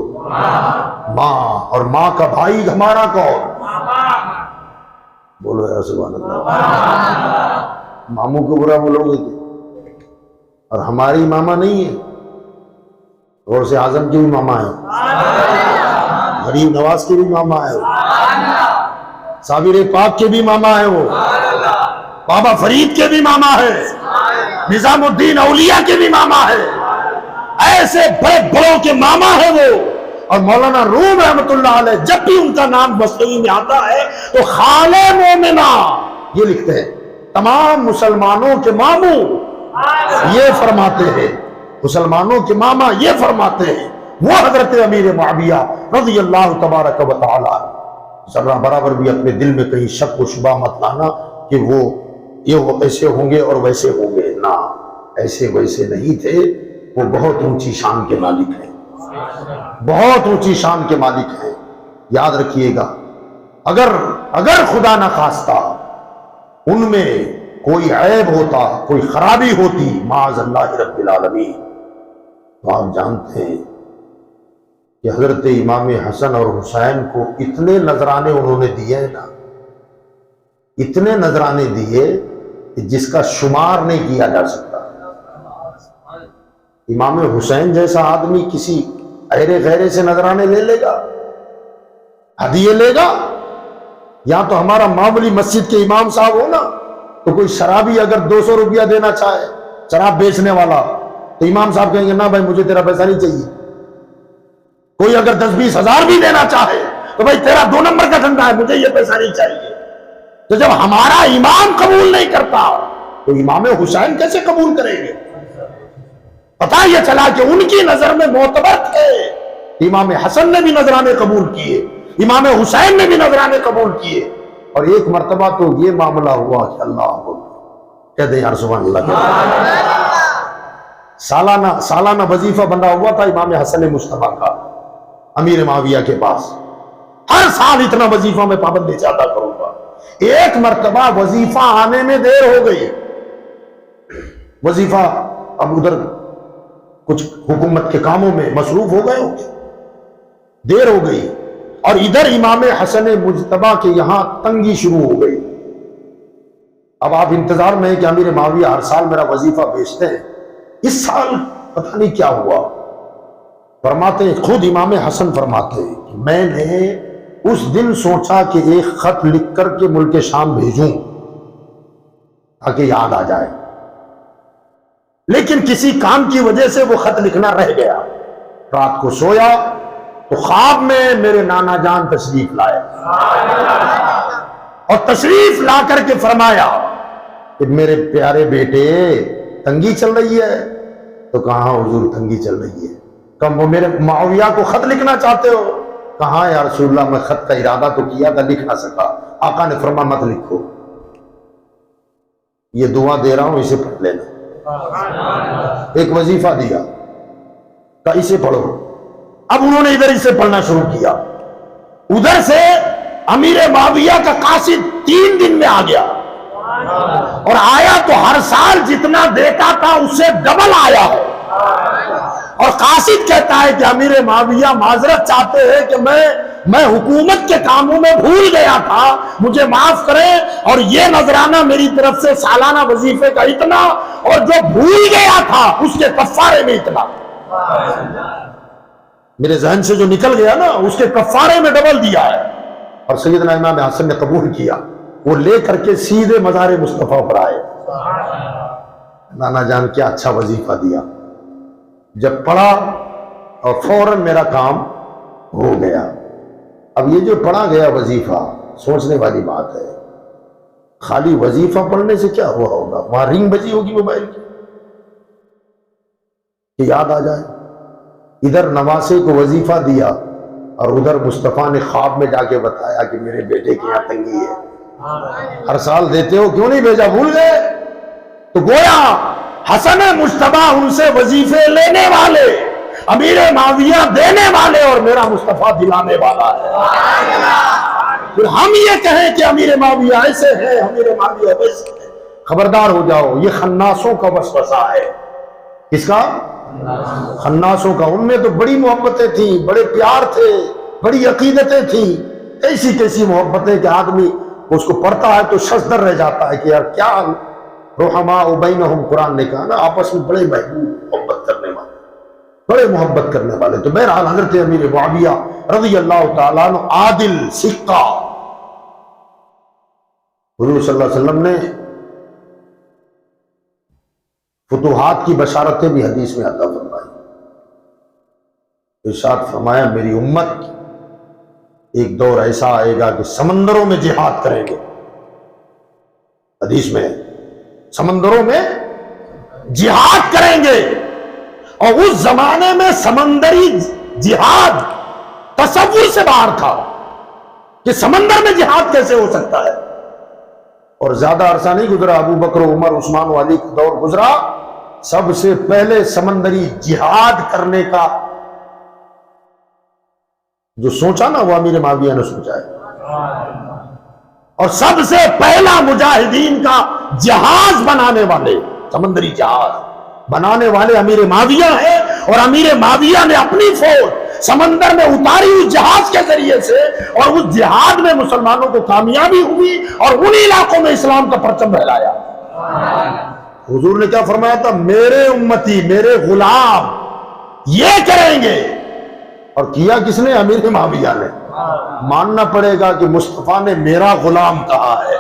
ماں، اور ماں کا بھائی ہمارا کون؟ بولو یا سبحان اللہ۔ ماموں کو برا بولو گے کہ؟ اور ہماری ماما نہیں ہے، غوث اعظم کی بھی ماما ہے، غریب نواز کی بھی ماما ہے، صابر پاک کے بھی ماما ہے، وہ بابا فرید کے بھی ماما ہے، نظام الدین اولیاء کے بھی ماما ہے، ایسے بڑے بڑوں کے ماما ہے وہ۔ اور مولانا روم رحمت اللہ علیہ جب بھی ان کا نام مصنوی میں آتا ہے تو خالہ مومنہ یہ لکھتے ہیں، تمام مسلمانوں کے ماموں یہ فرماتے ہیں، مسلمانوں کے ماما یہ فرماتے ہیں، وہ حضرت امیر معاویہ رضی اللہ تبارک و تعالی۔ ذرا برابر بھی اپنے دل میں کہیں شک و شبہ مت لانا کہ وہ یہ ایسے ہوں گے اور ویسے ہوں گے، نہ، ایسے ویسے نہیں تھے۔ وہ بہت اونچی شان کے مالک ہیں، بہت اونچی شان کے مالک ہیں۔ یاد رکھیے گا، اگر خدا نہ خواستہ ان میں کوئی عیب ہوتا، کوئی خرابی ہوتی، معاذ اللہ رب العالمین، تو آپ جانتے ہیں کہ حضرت امام حسن اور حسین کو اتنے نذرانے انہوں نے دیے ہیں نا، اتنے نذرانے دیے کہ جس کا شمار نہیں کیا جا سکتا۔ امام حسین جیسا آدمی کسی ایرے غیرے سے نذرانے لے لے گا، ہدیے لے گا؟ یا تو ہمارا معمولی مسجد کے امام صاحب ہو نا، تو کوئی شرابی اگر 200 روپیہ دینا چاہے، شراب بیچنے والا، تو امام صاحب کہیں گے نہ بھائی مجھے تیرا پیسہ نہیں چاہیے۔ کوئی اگر 10-20 ہزار بھی دینا چاہے تو بھائی تیرا 2 نمبر کا دھندا ہے، مجھے یہ پیسہ نہیں چاہیے۔ تو جب ہمارا امام قبول نہیں کرتا تو امام حسین کیسے قبول کریں گے؟ پتہ یہ چلا کہ ان کی نظر میں معتبر تھے امام حسن نے بھی نذرانے قبول کیے، امام حسین نے بھی نذرانے قبول کیے، اور ایک مرتبہ تو یہ معاملہ ہوا کہ اللہ کہہ دیں یار سبحان اللہ، سالانہ وظیفہ بندہ ہوا تھا امام حسن مصطفیٰ کا امیر معاویہ کے پاس، ہر سال اتنا وظیفہ میں پابندی زیادہ کروں گا۔ ایک مرتبہ وظیفہ آنے میں دیر ہو گئی، وظیفہ اب ادھر کچھ حکومت کے کاموں میں مصروف ہو گئے ہوں گے، دیر ہو گئی، اور ادھر امام حسن مجتبیٰ کے یہاں تنگی شروع ہو گئی۔ اب آپ انتظار میں ہیں کہ امیر معاویہ ہر سال میرا وظیفہ بھیجتے ہیں، اس سال پتہ نہیں کیا ہوا۔ فرماتے ہیں، خود امام حسن فرماتے ہیں کہ میں نے اس دن سوچا کہ ایک خط لکھ کر کے ملک شام بھیجوں تاکہ یاد آ جائے، لیکن کسی کام کی وجہ سے وہ خط لکھنا رہ گیا۔ رات کو سویا تو خواب میں میرے نانا جان تشریف لائے، اور تشریف لا کر کے فرمایا کہ میرے پیارے بیٹے تنگی چل رہی ہے؟ تو کہاں حضور تنگی چل رہی ہے؟ کم وہ میرے معاویہ کو خط لکھنا چاہتے ہو؟ کہاں یا رسول اللہ، میں خط کا ارادہ تو کیا تھا، لکھ نہ سکا۔ آقا نے فرمایا مت لکھو، یہ دعا دے رہا ہوں اسے پڑھ لینا۔ ایک وظیفہ دیا کہ اسے پڑھو، اب انہوں نے ادھر اسے پڑھنا شروع کیا، ادھر سے امیر معاویہ کا قاصد 3 دن میں آ گیا، اور آیا تو ہر سال جتنا دیتا تھا اس سے ڈبل آیا ہے، اور قاصد کہتا ہے کہ امیر معاویہ معذرت چاہتے ہیں کہ میں حکومت کے کاموں میں بھول گیا تھا، مجھے معاف کریں، اور یہ نذرانہ میری طرف سے سالانہ وظیفے کا اتنا، اور جو بھول گیا تھا اس کے کفارے میں اتنا، میرے ذہن سے جو نکل گیا نا اس کے کفارے میں ڈبل دیا ہے۔ اور سیدنا امام حسن نے قبول کیا، وہ لے کر کے سیدھے مزار مصطفیٰ پر آئے۔ نانا جان کیا اچھا وظیفہ دیا، جب پڑھا اور فوراً میرا کام ہو گیا۔ اب یہ جو پڑھا گیا وظیفہ، سوچنے والی بات ہے، خالی وظیفہ پڑھنے سے کیا ہوا ہوگا؟ وہاں رنگ بجی ہوگی موبائل کی کہ یاد آ جائے۔ ادھر نواسے کو وظیفہ دیا، اور ادھر مصطفیٰ نے خواب میں جا کے بتایا کہ میرے بیٹے کی یہاں تنگی ہے، ہر سال دیتے ہو کیوں نہیں بھیجا، بھول گئے؟ تو گویا حسن مجتبیٰ ان سے وظیفے لینے والے، امیر معاویہ دینے والے، اور میرا مصطفیٰ دلانے والا ہے۔ پھر ہم یہ کہیں کہ امیر معاویہ ایسے ہے، امیر معاویہ ویسے ہے، خبردار ہو جاؤ، یہ خناسوں کا وسوسہ ہے۔ کس کا؟ خناسوں کا۔ ان میں تو بڑی محبتیں تھیں، بڑے پیار تھے، بڑی عقیدتیں تھیں، ایسی کیسی محبتیں کہ آدمی اس کو پڑھتا ہے تو شزدر رہ جاتا ہے کہ یار کیا رحماء بینہم، قرآن نے کہا نا آپس میں بڑے محبوب، محبت کرنے والے، بڑے محبت کرنے والے۔ تو بہرحال حضرت امیر معاویہ رضی اللہ تعالیٰ عنہ عادل سکہ، حضور صلی اللہ علیہ وسلم نے فتوحات کی بشارتیں بھی حدیث میں عطا فرمائی، ارشاد فرمایا میری امت ایک دور ایسا آئے گا کہ سمندروں میں جہاد کریں گے، حدیث میں سمندروں میں جہاد کریں گے، اور اس زمانے میں سمندری جہاد تصور سے باہر تھا کہ سمندر میں جہاد کیسے ہو سکتا ہے۔ اور زیادہ عرصہ نہیں گزرا، ابو بکر، عمر، عثمان و علی کا دور گزرا، سب سے پہلے سمندری جہاد کرنے کا جو سوچا نا وہ امیر معاویہ نے سوچا ہے، اور سب سے پہلا مجاہدین کا جہاز بنانے والے، سمندری جہاز بنانے والے امیر معاویہ ہیں، اور امیر معاویہ نے اپنی فوج سمندر میں اتاری اس جہاز کے ذریعے سے، اور اس جہاد میں مسلمانوں کو کامیابی ہوئی، اور انہی علاقوں میں اسلام کا پرچم پھیلایا۔ حضور نے کیا فرمایا تھا؟ میرے امتی، میرے غلام یہ کریں گے، اور کیا کس نے؟ امیر معاویہ نے۔ ماننا پڑے گا کہ مصطفیٰ نے میرا غلام کہا ہے،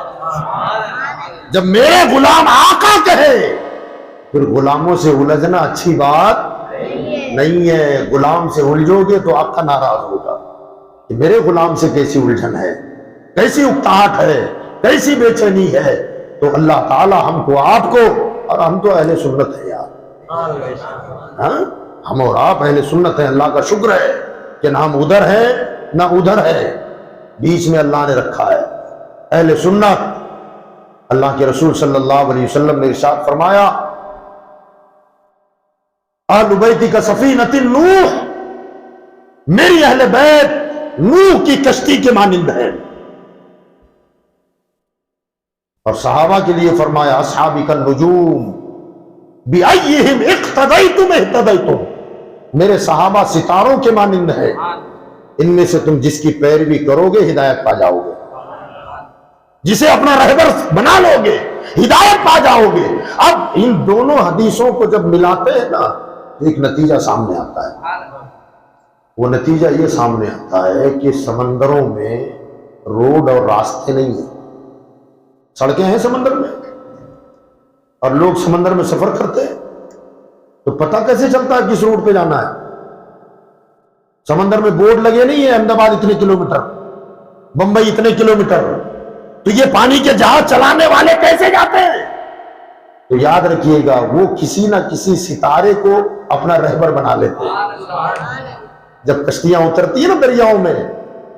جب میرے غلام آقا کہے پھر غلاموں سے الجھنا اچھی بات نہیں ہے۔ غلام سے الجھو گے تو آقا ناراض ہوگا کہ میرے غلام سے کیسی الجھن ہے، کیسی اکتاہٹ ہے، کیسی بے چینی ہے۔ تو اللہ تعالی ہم کو، آپ کو، اور ہم تو اہل سنت ہیں یار، ہم اور آپ اہل سنت ہیں، اللہ کا شکر ہے کہ نہ ہم ادھر ہیں نہ ادھر ہے، بیچ میں اللہ نے رکھا ہے اہل سنت۔ اللہ کے رسول صلی اللہ علیہ وسلم نے ارشاد فرمایا اہل بیتی کا سفینۃ نوح، میری اہل بیت نوح کی کشتی کے مانند ہے۔ اور صحابہ کے لیے فرمایا اصحابی کالنجوم بأیہم اقتدیتم اہتدیتم، میرے صحابہ ستاروں کے مانند ہے، ان میں سے تم جس کی پیروی کرو گے ہدایت پا جاؤ گے، جسے اپنا رہبر بنا لو گے ہدایت پا جاؤ گے۔ اب ان دونوں حدیثوں کو جب ملاتے ہیں نا ایک نتیجہ سامنے آتا ہے، وہ نتیجہ یہ سامنے آتا ہے کہ سمندروں میں روڈ اور راستے نہیں ہیں، سڑکیں ہیں سمندر میں اور لوگ سمندر میں سفر کرتے ہیں، تو پتہ کیسے چلتا ہے کس روڈ پہ جانا ہے؟ سمندر میں بورڈ لگے نہیں ہیں احمد آباد اتنے کلومیٹر، بمبئی اتنے کلومیٹر، تو یہ پانی کے جہاز چلانے والے کیسے جاتے ہیں؟ تو یاد رکھیے گا وہ کسی نہ کسی ستارے کو اپنا رہبر بنا لیتے ہیں۔ جب کشتیاں اترتی ہیں نا دریاؤں میں،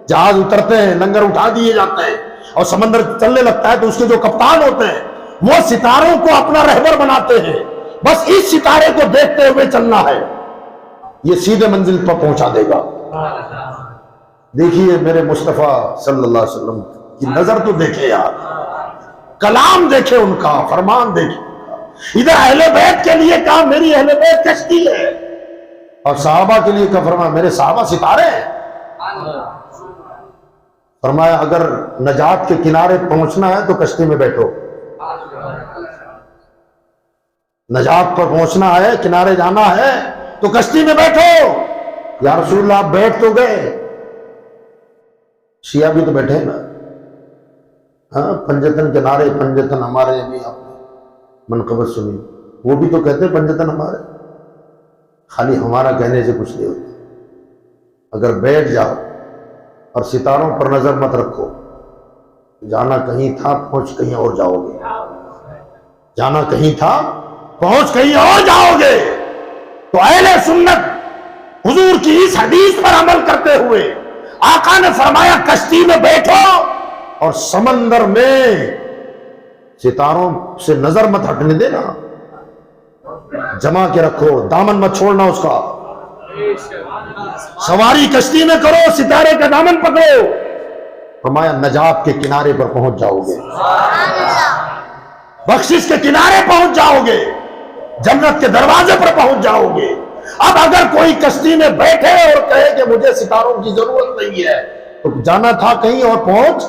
جہاز اترتے ہیں، لنگر اٹھا دیے جاتے ہیں اور سمندر چلنے لگتا ہے تو اس کے جو کپتان ہوتے ہیں وہ ستاروں کو اپنا رہبر بناتے ہیں، بس اس ستارے کو دیکھتے ہوئے چلنا ہے، یہ سیدھے منزل پر پہنچا دے گا۔ دیکھیے میرے مصطفیٰ صلی اللہ علیہ وسلم کی نظر تو دیکھے یار، کلام دیکھے ان کا، فرمان دیکھے۔ ادھر اہل بیت کے لیے کہا میری اہل بیت کشتی ہے، اور صحابہ کے لیے کہا فرمایا میرے صحابہ ستارے ہیں۔ فرمایا اگر نجات کے کنارے پہنچنا ہے تو کشتی میں بیٹھو، نجات پر پہنچنا ہے، کنارے جانا ہے تو کشتی میں بیٹھو۔ یا رسول اللہ آپ بیٹھ تو گئے، شیعہ بھی تو بیٹھے نا، ہاں پنجتن کنارے، پنجتن ہمارے، بھی آپ نے منقبت سنی، وہ بھی تو کہتے ہیں پنجتن ہمارے، خالی ہمارا کہنے سے کچھ نہیں ہوتا۔ اگر بیٹھ جاؤ اور ستاروں پر نظر مت رکھو، جانا کہیں تھا پہنچ کہیں اور جاؤ گے، جانا کہیں تھا پہنچ کہیں اور جاؤ گے۔ تو اہل سنت حضور کی اس حدیث پر عمل کرتے ہوئے آقا نے فرمایا کشتی میں بیٹھو اور سمندر میں ستاروں سے نظر مت ہٹنے دینا، جما کے رکھو، دامن مت چھوڑنا اس کا، سواری کشتی میں کرو، ستارے کا دامن پکڑو، فرمایا نجات کے کنارے پر پہنچ جاؤ گے، بخشش کے کنارے پہنچ جاؤ گے، جنت کے دروازے پر پہنچ جاؤ گے۔ اب اگر کوئی کشتی میں بیٹھے اور کہے کہ مجھے ستاروں کی ضرورت نہیں ہے، تو جانا تھا کہیں اور پہنچ،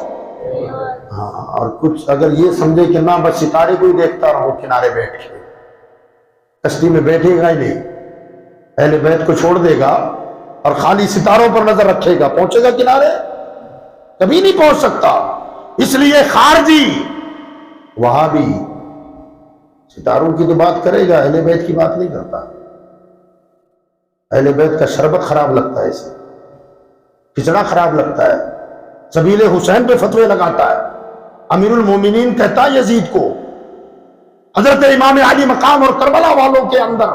ہاں، اور کچھ اگر یہ سمجھے کہ نہ بس ستارے کو ہی دیکھتا رہو کنارے بیٹھ کے، کشتی میں بیٹھے گا ہی نہیں، اہل بیت کو چھوڑ دے گا اور خالی ستاروں پر نظر رکھے گا، پہنچے گا کنارے؟ کبھی نہیں پہنچ سکتا۔ اس لیے خارجی وہابی ستاروں کی تو بات کرے گا، اہل بیت کی بات نہیں کرتا۔ اہل بیت کا شربت خراب لگتا ہے، اسے کھچڑا خراب لگتا ہے، سبیل حسین پہ فتوے لگاتا ہے، امیر المومنین کہتا ہے یزید کو، حضرت امام علی مقام اور کربلا والوں کے اندر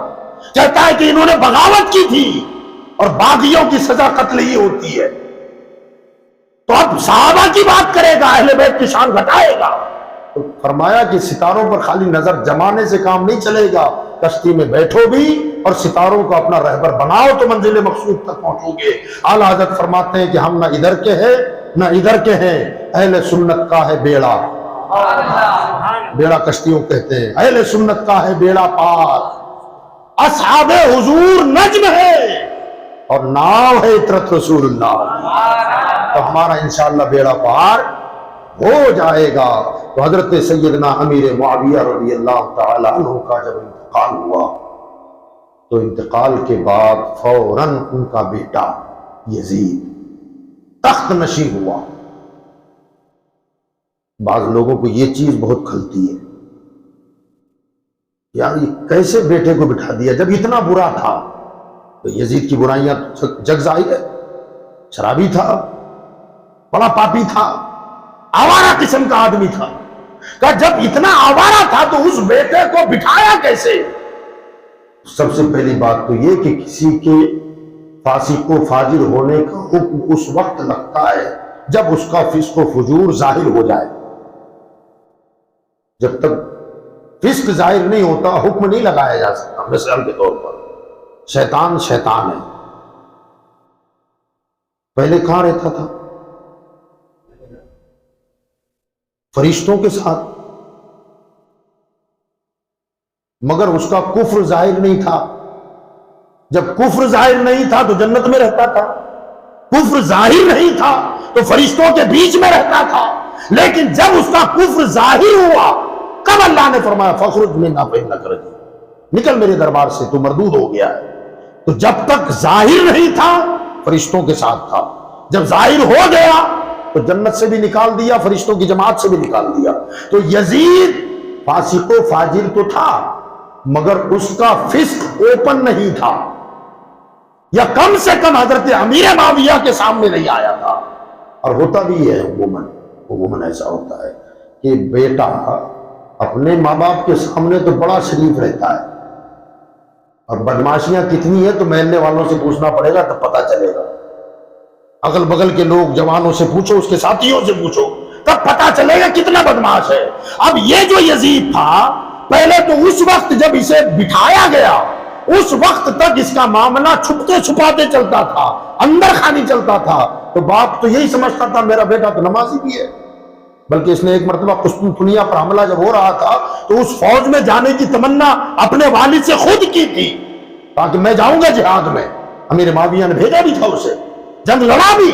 کہتا ہے کہ انہوں نے بغاوت کی تھی اور باغیوں کی سزا قتل ہی ہوتی ہے۔ تو اب صحابہ کی بات کرے گا، اہل بیت کی شان گھٹائے گا۔ تو فرمایا کہ ستاروں پر خالی نظر جمانے سے کام نہیں چلے گا، کشتی میں بیٹھو بھی اور ستاروں کو اپنا رہبر بناؤ تو منزل مقصود تک پہنچو گے۔ اعلیٰ حضرت فرماتے ہیں کہ ہم نہ ادھر کے ہیں نہ ادھر کے ہیں، اہل سنت کا ہے بیڑا، بیڑا کشتیوں کہتے ہیں، اہل سنت کا ہے بیڑا پار، اصحاب حضور نجم ہے اور ناؤ ہے عطرت رسول اللہ، تو ہمارا انشاءاللہ بیڑا پار ہو جائے گا۔ تو حضرت سیدنا امیر معاویہ رضی اللہ تعالی عنہ کا جب انتقال ہوا تو انتقال کے بعد فوراً ان کا بیٹا یزید تخت نشین ہوا۔ بعض لوگوں کو یہ چیز بہت کھلتی ہے، یار یہ کیسے بیٹے کو بٹھا دیا جب اتنا برا تھا؟ تو یزید کی برائیاں جگ ظاہر ہے، شرابی تھا، بڑا پاپی تھا، آوارہ قسم کا آدمی تھا۔ کہ جب اتنا آوارہ تھا تو اس بیٹے کو بٹھایا کیسے؟ سب سے پہلی بات تو یہ کہ کسی کے فاسق و فاجر ہونے کا حکم اس وقت لگتا ہے جب اس کا فسق و فجور ظاہر ہو جائے. جب تک فسق ظاہر نہیں ہوتا حکم نہیں لگایا جا سکتا. مثال کے طور پر شیطان شیطان ہے، پہلے کہاں رہتا تھا؟ فرشتوں کے ساتھ، مگر اس کا کفر ظاہر نہیں تھا. جب کفر ظاہر نہیں تھا تو جنت میں رہتا تھا، کفر ظاہر نہیں تھا تو فرشتوں کے بیچ میں رہتا تھا. لیکن جب اس کا کفر ظاہر ہوا کب اللہ نے فرمایا فخرج منہا فإنک رجیم، نکل میرے دربار سے، تو مردود ہو گیا ہے. تو جب تک ظاہر نہیں تھا فرشتوں کے ساتھ تھا، جب ظاہر ہو گیا تو جنت سے بھی نکال دیا، فرشتوں کی جماعت سے بھی نکال دیا. تو یزید فاسق و فاجر تو تھا مگر اس کا فسق اوپن نہیں تھا، یا کم سے کم حضرت امیر معاویہ کے سامنے نہیں آیا تھا. اور ہوتا بھی ہے عموماً ایسا ہوتا ہے کہ بیٹا اپنے ماں باپ کے سامنے تو بڑا شریف رہتا ہے، اور بدماشیاں کتنی ہیں تو محلے والوں سے پوچھنا پڑے گا تب پتہ چلے گا. اگل بغل کے لوگ جوانوں سے پوچھو، اس کے ساتھیوں سے پوچھو، تب پتہ چلے گا کتنا بدماش ہے. اب یہ جو یزید تھا، پہلے تو اس وقت جب اسے بٹھایا گیا اس وقت تک اس کا معاملہ چھپتے چھپاتے چلتا تھا، اندر خانی چلتا تھا. تو باپ تو یہی سمجھتا تھا میرا بیٹا تو نمازی بھی ہے. بلکہ اس نے ایک مرتبہ قسطنطنیہ پر حملہ جب ہو رہا تھا تو اس فوج میں جانے کی تمنا اپنے والد سے خود کی تھی، تاکہ میں جاؤں گا جہاد میں. امیر معاویہ نے بھیجا بھی تھا اسے، جنگ لڑا بھی.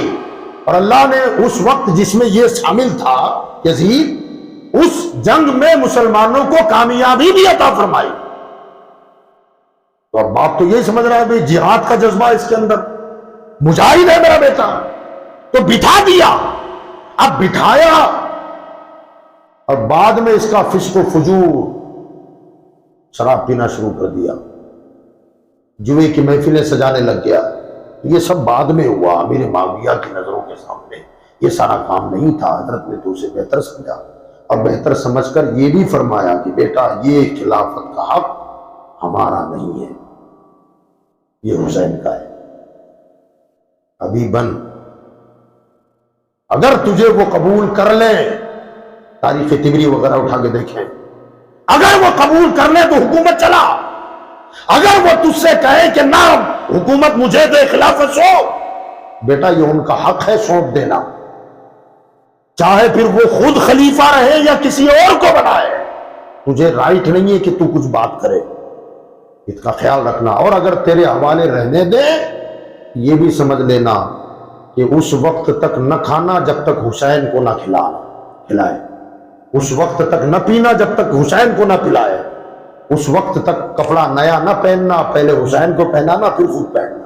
اور اللہ نے اس وقت جس میں یہ شامل تھا یزید، اس جنگ میں مسلمانوں کو کامیابی بھی عطا فرمائی. تو اب باپ تو یہی سمجھ رہا ہے بھئی جہاد کا جذبہ اس کے اندر، مجاہد ہے میرا بیٹا. تو بٹھا دیا. اب بٹھایا اور بعد میں اس کا فسق و فجور، شراب پینا شروع کر دیا، جوئے کی محفلیں سجانے لگ گیا. یہ سب بعد میں ہوا امیر معاویہ کی نظروں کے سامنے. یہ سارا کام نہیں تھا. حضرت نے تو اسے بہتر سمجھا اور بہتر سمجھ کر یہ بھی فرمایا کہ بیٹا یہ خلافت کا حق ہمارا نہیں ہے، یہ حسین کا ہے. ابھی بن، اگر تجھے وہ قبول کر لے، تاریخ تبری وغیرہ اٹھا کے دیکھیں، اگر وہ قبول کر لے تو حکومت چلا. اگر وہ تجھ سے کہے کہ نہ حکومت مجھے دے، خلافت سونپ، بیٹا یہ ان کا حق ہے سونپ دینا، چاہے پھر وہ خود خلیفہ رہے یا کسی اور کو بنائے. تجھے رائٹ نہیں ہے کہ تو کچھ بات کرے، اس کا خیال رکھنا. اور اگر تیرے حوالے رہنے دے، یہ بھی سمجھ لینا کہ اس وقت تک نہ کھانا جب تک حسین کو نہ کھلائے، اس وقت تک نہ پینا جب تک حسین کو نہ پلائے، اس وقت تک کپڑا نیا نہ پہننا، پہلے حسین کو پہنانا پھر خود پہننا.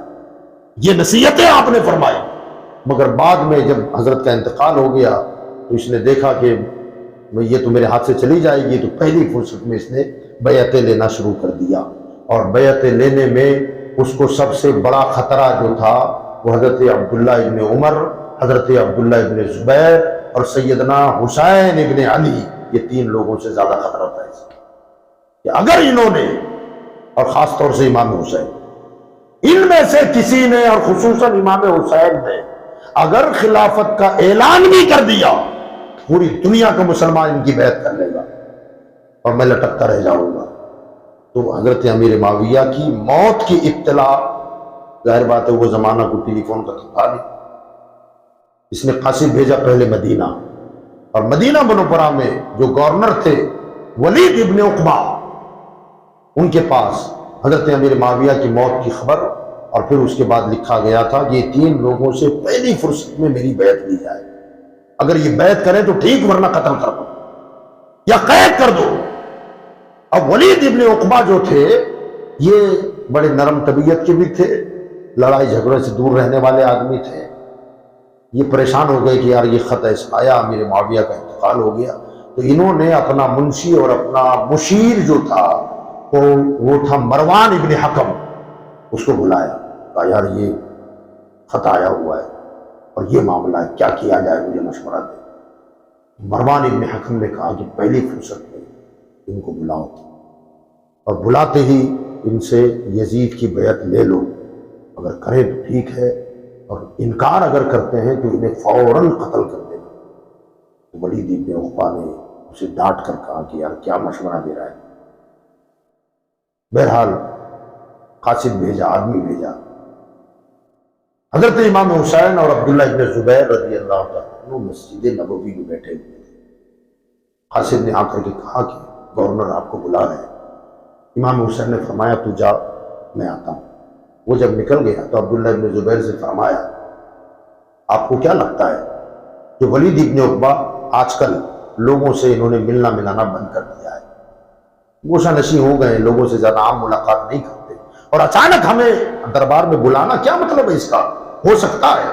یہ نصیحتیں آپ نے فرمائی. مگر بعد میں جب حضرت کا انتقال ہو گیا تو اس نے دیکھا کہ یہ تو میرے ہاتھ سے چلی جائے گی. تو پہلی فرصت میں اس نے بیعتیں لینا شروع کر دیا. اور بیعتیں لینے میں اس کو سب سے بڑا خطرہ جو تھا وہ حضرت عبداللہ ابن عمر، حضرت عبداللہ ابن زبیر اور سیدنا حسین ابن علی، یہ تین لوگوں سے زیادہ خطرہ تھا اس کہ اگر انہوں نے، اور خاص طور سے امام حسین، ان میں سے کسی نے، اور خصوصاً امام حسین نے اگر خلافت کا اعلان بھی کر دیا، پوری دنیا کا مسلمان ان کی بیعت کر لے گا اور میں لٹکتا رہ جاؤں گا. تو حضرت امیر معاویہ کی موت کی اطلاع، ظاہر بات ہے وہ زمانہ کو ٹیلی فون کا تھا نہیں، اس نے قاصد بھیجا پہلے مدینہ، اور مدینہ منورہ میں جو گورنر تھے ولید ابن عقبہ، ان کے پاس حضرت امیر معاویہ کی موت کی خبر. اور پھر اس کے بعد لکھا گیا تھا کہ یہ تین لوگوں سے پہلی فرصت میں میری بیعت لی جائے، اگر یہ بیعت کریں تو ٹھیک ورنہ قتل کر دو یا قید کر دو. اب ولید ابن عقبہ جو تھے یہ بڑے نرم طبیعت کے بھی تھے، لڑائی جھگڑے سے دور رہنے والے آدمی تھے. یہ پریشان ہو گئے کہ یار یہ خط ایسا آیا، امیر معاویہ کا انتقال ہو گیا. تو انہوں نے اپنا منشی اور اپنا مشیر جو تھا وہ تھا مروان ابن حکم، اس کو بلایا، کہا یار یہ خط آیا ہوا ہے اور یہ معاملہ ہے، کیا کیا جائے، مجھے مشورہ دے. مروان ابن حکم نے کہا کہ پہلی فرصت میں ان کو بلاؤ، اور بلاتے ہی ان سے یزید کی بیعت لے لو. اگر کریں تو ٹھیک ہے، اور انکار اگر کرتے ہیں تو انہیں فوراً قتل کر دینا۔ تو ولید ابن عقبہ نے اسے ڈانٹ کر کہا کہ یار کیا مشورہ دے رہا ہے۔ بہرحال قاصد بھیجا، آدمی بھیجا۔ حضرت امام حسین اور عبداللہ ابن زبیر رضی اللہ تعالیٰ عنہ مسجد نبوی میں بیٹھے ہوئے تھے۔ قاصد نے آ کر کے کہا کہ گورنر آپ کو بلا رہے ہیں۔ امام حسین نے فرمایا تو جا، میں آتا ہوں۔ وہ جب نکل گیا تو عبداللہ ابن زبیر سے فرمایا آپ کو کیا لگتا ہے کہ ولید ابن عقبہ آج کل لوگوں سے انہوں نے ملنا ملانا بند کر دیا ہے، گوشہ نشیں ہو گئے، لوگوں سے زیادہ عام ملاقات نہیں کرتے، اور اچانک ہمیں دربار میں بلانا کیا مطلب ہے اس کا؟ ہو سکتا ہے۔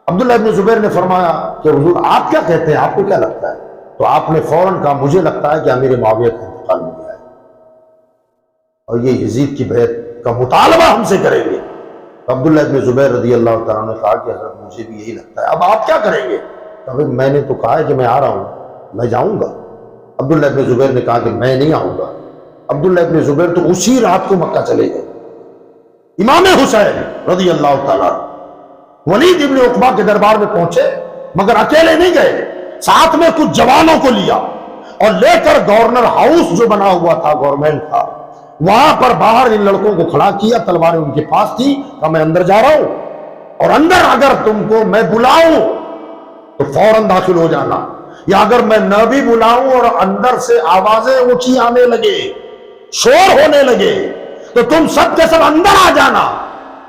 عبداللہ ابن زبیر نے فرمایا کہ حضور آپ کیا کہتے ہیں، آپ کو کیا لگتا ہے؟ تو آپ نے فوراً کہا مجھے لگتا ہے کہ امیر معاویہ کا انتقال ہو گیا ہے اور یہ یزید کی بیعت کا مطالبہ ہم سے کریں گے۔ عبداللہ ابن زبیر رضی اللہ تعالیٰ نے کہا کہ حضرت مجھے بھی یہی لگتا ہے، اب آپ کیا کریں گے؟ کہ میں نے تو کہا ہے کہ میں آ رہا ہوں، میں جاؤں گا۔ عبداللہ ابن زبیر نے کہا کہ میں نہیں آؤں گا۔ عبداللہ ابن زبیر تو اسی رات کو مکہ چلے گئے۔ امام حسین رضی اللہ تعالیٰ ولید ابن عقبہ کے دربار میں پہنچے، مگر اکیلے نہیں گئے، ساتھ میں کچھ جوانوں کو لیا اور لے کر گورنر ہاؤس جو بنا ہوا تھا گورنمنٹ کا، وہاں پر باہر ان لڑکوں کو کھڑا کیا، تلواریں ان کے پاس تھی، کہا میں اندر جا رہا ہوں، اور اندر اگر تم کو میں بلاؤں تو فوراً داخل ہو جانا، یا اگر میں نہ بھی بلاؤں اور اندر سے آوازیں اونچی آنے لگے، شور ہونے لگے، تو تم سب کے سب اندر آ جانا،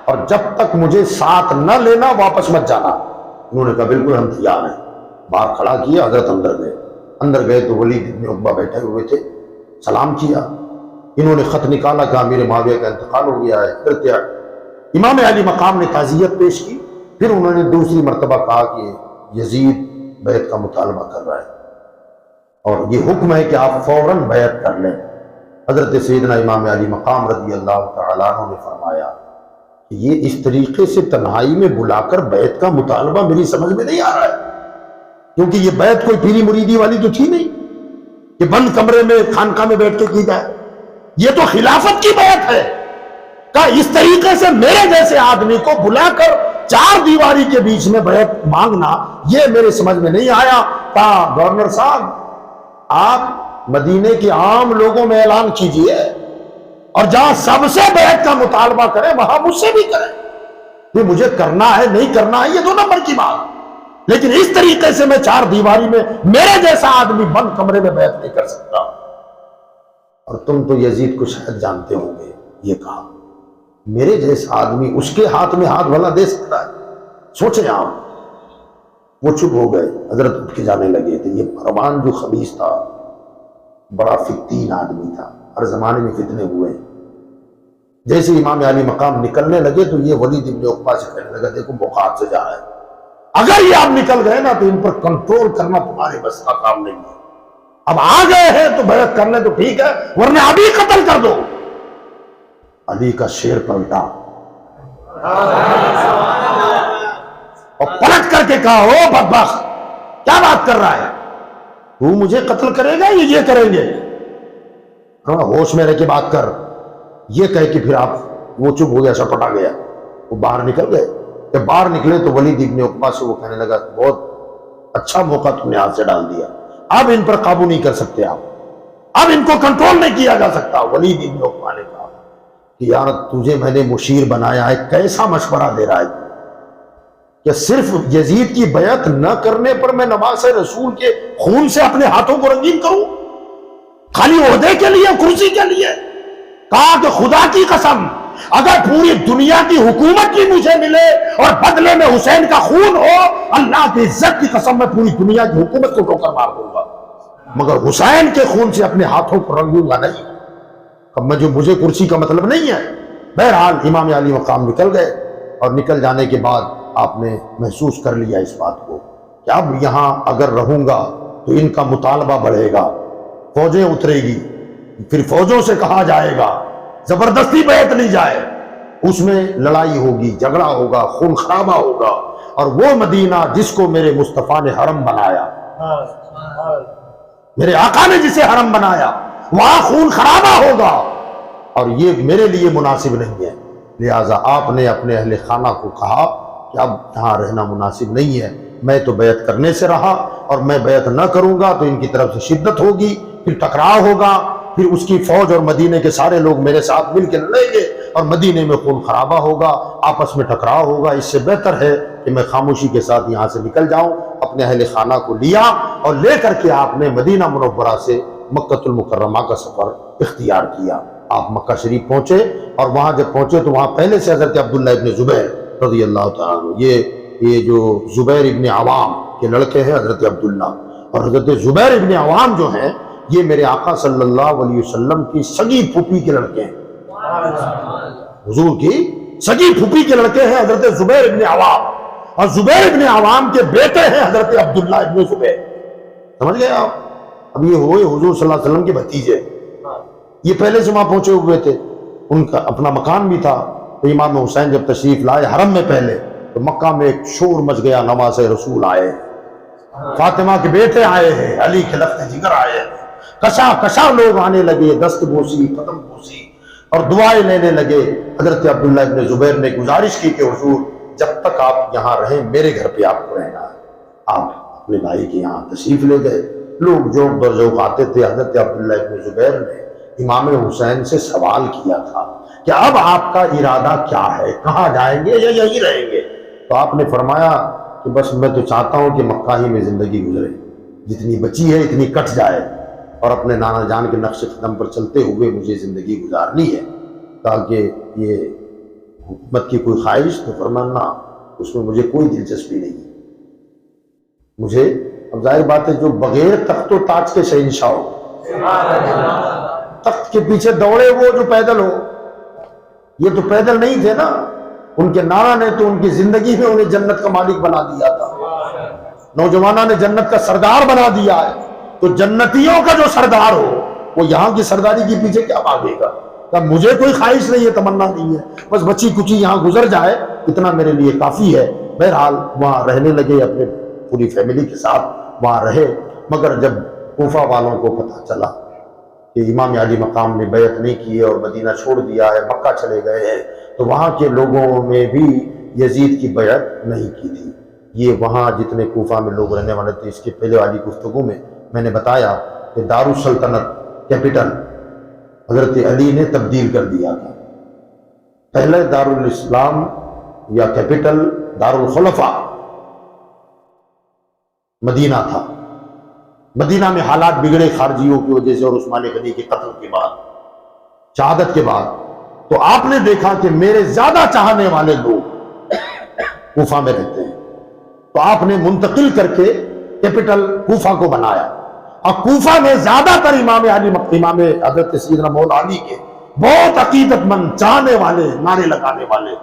اور جب تک مجھے ساتھ نہ لینا واپس مت جانا۔ انہوں نے کہا بالکل ہم تیار ہیں۔ باہر کھڑا کیا، حضرت اندر گئے تو ولید ابن عقبہ بیٹھے ہوئے تھے، سلام کیا۔ انہوں نے خط نکالا کہ امیر معاویہ کا انتقال ہو گیا ہے، پھر امام علی مقام نے تعزیت پیش کی۔ پھر انہوں نے دوسری مرتبہ کہا کہ یزید بیعت کا مطالبہ کر رہا ہے اور یہ حکم ہے کہ آپ فوراً بیعت کر لیں۔ حضرت سیدنا امام علی مقام رضی اللہ تعالیٰ عنہ نے فرمایا کہ یہ اس طریقے سے تنہائی میں بلا کر بیعت کا مطالبہ میری سمجھ میں نہیں آ رہا ہے، کیونکہ یہ بیعت کوئی پیری مریدی والی تو تھی نہیں کہ بند کمرے میں خانقاہ میں بیٹھ کے کی جائے، یہ تو خلافت کی بیعت ہے۔ کہ اس طریقے سے میرے جیسے آدمی کو بلا کر چار دیواری کے بیچ میں بیعت مانگنا یہ میرے سمجھ میں نہیں آیا۔ کہا گورنر صاحب آپ مدینے کے عام لوگوں میں اعلان کیجئے، اور جہاں سب سے بیعت کا مطالبہ کریں وہاں مجھ سے بھی کریں، یہ مجھے کرنا ہے نہیں کرنا ہے یہ 2 نمبر کی بات، لیکن اس طریقے سے میں چار دیواری میں میرے جیسا آدمی بند کمرے میں بیعت نہیں کر سکتا۔ اور تم تو یزید کو شاید جانتے ہوں گے، یہ کہا میرے جیسا آدمی اس کے ہاتھ میں ہاتھ بھلا دے سکتا ہے؟ سوچیں آپ۔ وہ چپ ہو گئے، حضرت اٹھ کے جانے لگے تھے۔ یہ مروان جو خبیث تھا بڑا فتین آدمی تھا، ہر زمانے میں فتنے ہوئے۔ جیسے امام علی مقام نکلنے لگے تو یہ ولید ابن عقبہ سے کہنے لگا دیکھو بخار سے جا رہا ہے، اگر یہ آپ نکل گئے نا تو ان پر کنٹرول کرنا تمہارے بس کا کام نہیں ہے، اب آ گئے ہیں تو بیعت کر لیں تو ٹھیک ہے ورنہ ابھی قتل کر دو۔ علی کا شیر پلٹا اور پلٹ کر کے کہا او بدبخت کیا بات کر رہا ہے، تو مجھے قتل کرے گا یہ کریں گے؟ ہاں ہوش میں رہ کے بات کر، یہ کہہ کے پھر آپ وہ چپ ہو گیا، سپٹ آ گیا، وہ باہر نکل گئے۔ جب باہر نکلے تو ولید ابن عقبہ سے وہ کہنے لگا بہت اچھا موقع تم نے ہاتھ سے ڈال دیا، اب ان پر قابو نہیں کر سکتے آپ، اب ان کو کنٹرول نہیں کیا جا سکتا۔ ولید ابن عقبہ نے کہا کہ یار تجھے میں نے مشیر بنایا ہے، کیسا مشورہ دے رہا ہے کہ صرف یزید کی بیعت نہ کرنے پر میں نواز رسول کے خون سے اپنے ہاتھوں کو رنگین کروں، خالی عہدے کے لیے، کرسی کے لیے؟ کہا کہ خدا کی قسم اگر پوری دنیا کی حکومت بھی مجھے ملے اور بدلے میں حسین کا خون ہو، اللہ کی عزت کی قسم میں پوری دنیا کی حکومت کو ٹھوکر مار دوں گا، مگر حسین کے خون سے اپنے ہاتھوں کو رنگوں گا نہیں۔ اب مجھے کرسی کا مطلب نہیں ہے۔ بہرحال امام علی مقام نکل گئے، اور نکل جانے کے بعد آپ نے محسوس کر لیا اس بات کو کہ اب یہاں اگر رہوں گا تو ان کا مطالبہ بڑھے گا، فوجیں اترے گی، پھر فوجوں سے کہا جائے گا زبردستی بیعت لی جائے، اس میں لڑائی ہوگی، جھگڑا ہوگا، خون خرابہ ہوگا، اور وہ مدینہ جس کو میرے مصطفیٰ نے حرم بنایا، میرے آقا نے جسے حرم بنایا، وہاں خون خرابہ ہوگا، اور یہ میرے لیے مناسب نہیں ہے۔ لہٰذا آپ نے اپنے اہل خانہ کو کہا کہ اب یہاں رہنا مناسب نہیں ہے، میں تو بیعت کرنے سے رہا اور میں بیعت نہ کروں گا تو ان کی طرف سے شدت ہوگی، پھر ٹکراؤ ہوگا، پھر اس کی فوج اور مدینے کے سارے لوگ میرے ساتھ مل کے لڑیں گے اور مدینے میں خون خرابہ ہوگا، آپس میں ٹکراؤ ہوگا، اس سے بہتر ہے کہ میں خاموشی کے ساتھ یہاں سے نکل جاؤں۔ اپنے اہل خانہ کو لیا اور لے کر کے آپ نے مدینہ منورہ سے مکہ المکرمہ کا سفر اختیار کیا۔ آپ مکہ شریف پہنچے اور وہاں جب پہنچے تو وہاں پہلے سے حضرت عبداللہ ابن زبیر رضی اللہ تعالیٰ عنہ، یہ جو زبیر ابن عوام کے لڑکے ہیں حضرت عبداللہ، اور حضرت زبیر ابن عوام جو ہیں یہ میرے آقا صلی اللہ علیہ وسلم کی سگی پھوپھی کے لڑکے ہیں، حضور کی سگی پھوپھی کے لڑکے ہیں حضرت زبیر ابن عوام، اور زبیر ابن عوام کے بیٹے ہیں حضرت عبداللہ ابن زبیر۔ سمجھ گئے آپ؟ اب یہ ہوئے حضور صلی اللہ علیہ وسلم کے بھتیجے، یہ پہلے سے وہاں پہنچے ہوئے تھے، ان کا اپنا مکان بھی تھا۔ تو امام حسین جب تشریف لائے حرم میں پہلے تو مکہ میں ایک شور مچ گیا، نواز رسول آئے، فاطمہ کے بیٹے آئے ہیں، علی کے لخت جگر آئے ہیں، کشا کشا لوگ آنے لگے، دست بوسی قدم بوسی اور دعائیں لینے لگے۔ حضرت عبداللہ ابن زبیر نے گزارش کی کہ حضور جب تک آپ یہاں رہیں میرے گھر پہ آپ کو رہنا ہے۔ آپ اپنے بھائی کے یہاں تشریف لے گئے، لوگ جوک در جوک آتے تھے۔ حضرت عبداللہ ابن زبیر نے امام حسین سے سوال کیا تھا کہ اب آپ کا ارادہ کیا ہے، کہاں جائیں گے یا یہیں رہیں گے؟ تو آپ نے فرمایا کہ بس میں تو چاہتا ہوں کہ مکہ ہی میں زندگی گزرے، جتنی بچی ہے اتنی کٹ جائے، اور اپنے نانا جان کے نقش قدم پر چلتے ہوئے مجھے زندگی گزارنی ہے، تاکہ یہ حکومت کی کوئی خواہش تو فرمانا اس میں مجھے کوئی دلچسپی نہیں ہے۔ مجھے اب ظاہر بات ہے جو بغیر تخت و تاج کے شہنشاہ ہو، تخت کے پیچھے دوڑے وہ جو پیدل ہو، یہ تو پیدل نہیں تھے نا، ان کے نانا نے تو ان کی زندگی میں انہیں جنت کا مالک بنا دیا تھا، نوجوانوں نے جنت کا سردار بنا دیا ہے۔ تو جنتیوں کا جو سردار ہو وہ یہاں کی سرداری کے پیچھے کیا بھاگے گا؟ کہ مجھے کوئی خواہش نہیں ہے، تمنا نہیں ہے، بس بچی کچی یہاں گزر جائے اتنا میرے لیے کافی ہے۔ بہرحال وہاں رہنے لگے، اپنے پوری فیملی کے ساتھ وہاں رہے۔ مگر جب کوفہ والوں کو پتہ چلا کہ امام علی مقام نے بیعت نہیں کی ہے اور مدینہ چھوڑ دیا ہے، مکہ چلے گئے ہیں، تو وہاں کے لوگوں نے بھی یزید کی بیعت نہیں کی تھی۔ یہ وہاں جتنے کوفہ میں لوگ رہنے والے تھے، اس کے پہلے والی گفتگو میں نے بتایا کہ دارالسلطنت کیپٹل حضرت علی نے تبدیل کر دیا تھا۔ پہلے دارالاسلام یا کیپٹل دارالخلفاء مدینہ تھا۔ مدینہ میں حالات بگڑے خارجیوں کی وجہ سے اور عثمان غنی کے قتل کے بعد، شہادت کے بعد، تو آپ نے دیکھا کہ میرے زیادہ چاہنے والے لوگ کوفہ میں رہتے ہیں، تو آپ نے منتقل کر کے کیپٹل کوفہ کو بنایا، اور کوفہ میں زیادہ تر امام حضرت سیدنا مولا علی کے بہت عقیدت مند، چاہنے والے، نعرے لگانے والے،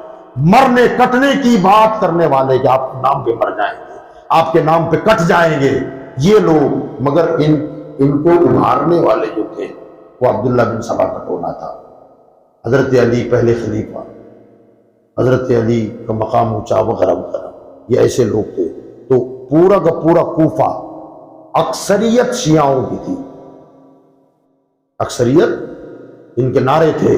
مرنے کٹنے کی بات کرنے والے کہ آپ کے نام پہ مر جائیں گے، آپ کے نام پہ کٹ جائیں گے یہ لوگ۔ مگر ان کو ابھارنے والے جو تھے وہ عبداللہ بن سبا کا ٹولہ تھا۔ حضرت علی پہلے خلیفہ، حضرت علی کا مقام اونچا وغیرہ وغیرہ، یہ ایسے لوگ تھے۔ تو پورا کا پورا کوفہ اکثریت شیعوں کی تھی، اکثریت ان کے نعرے تھے،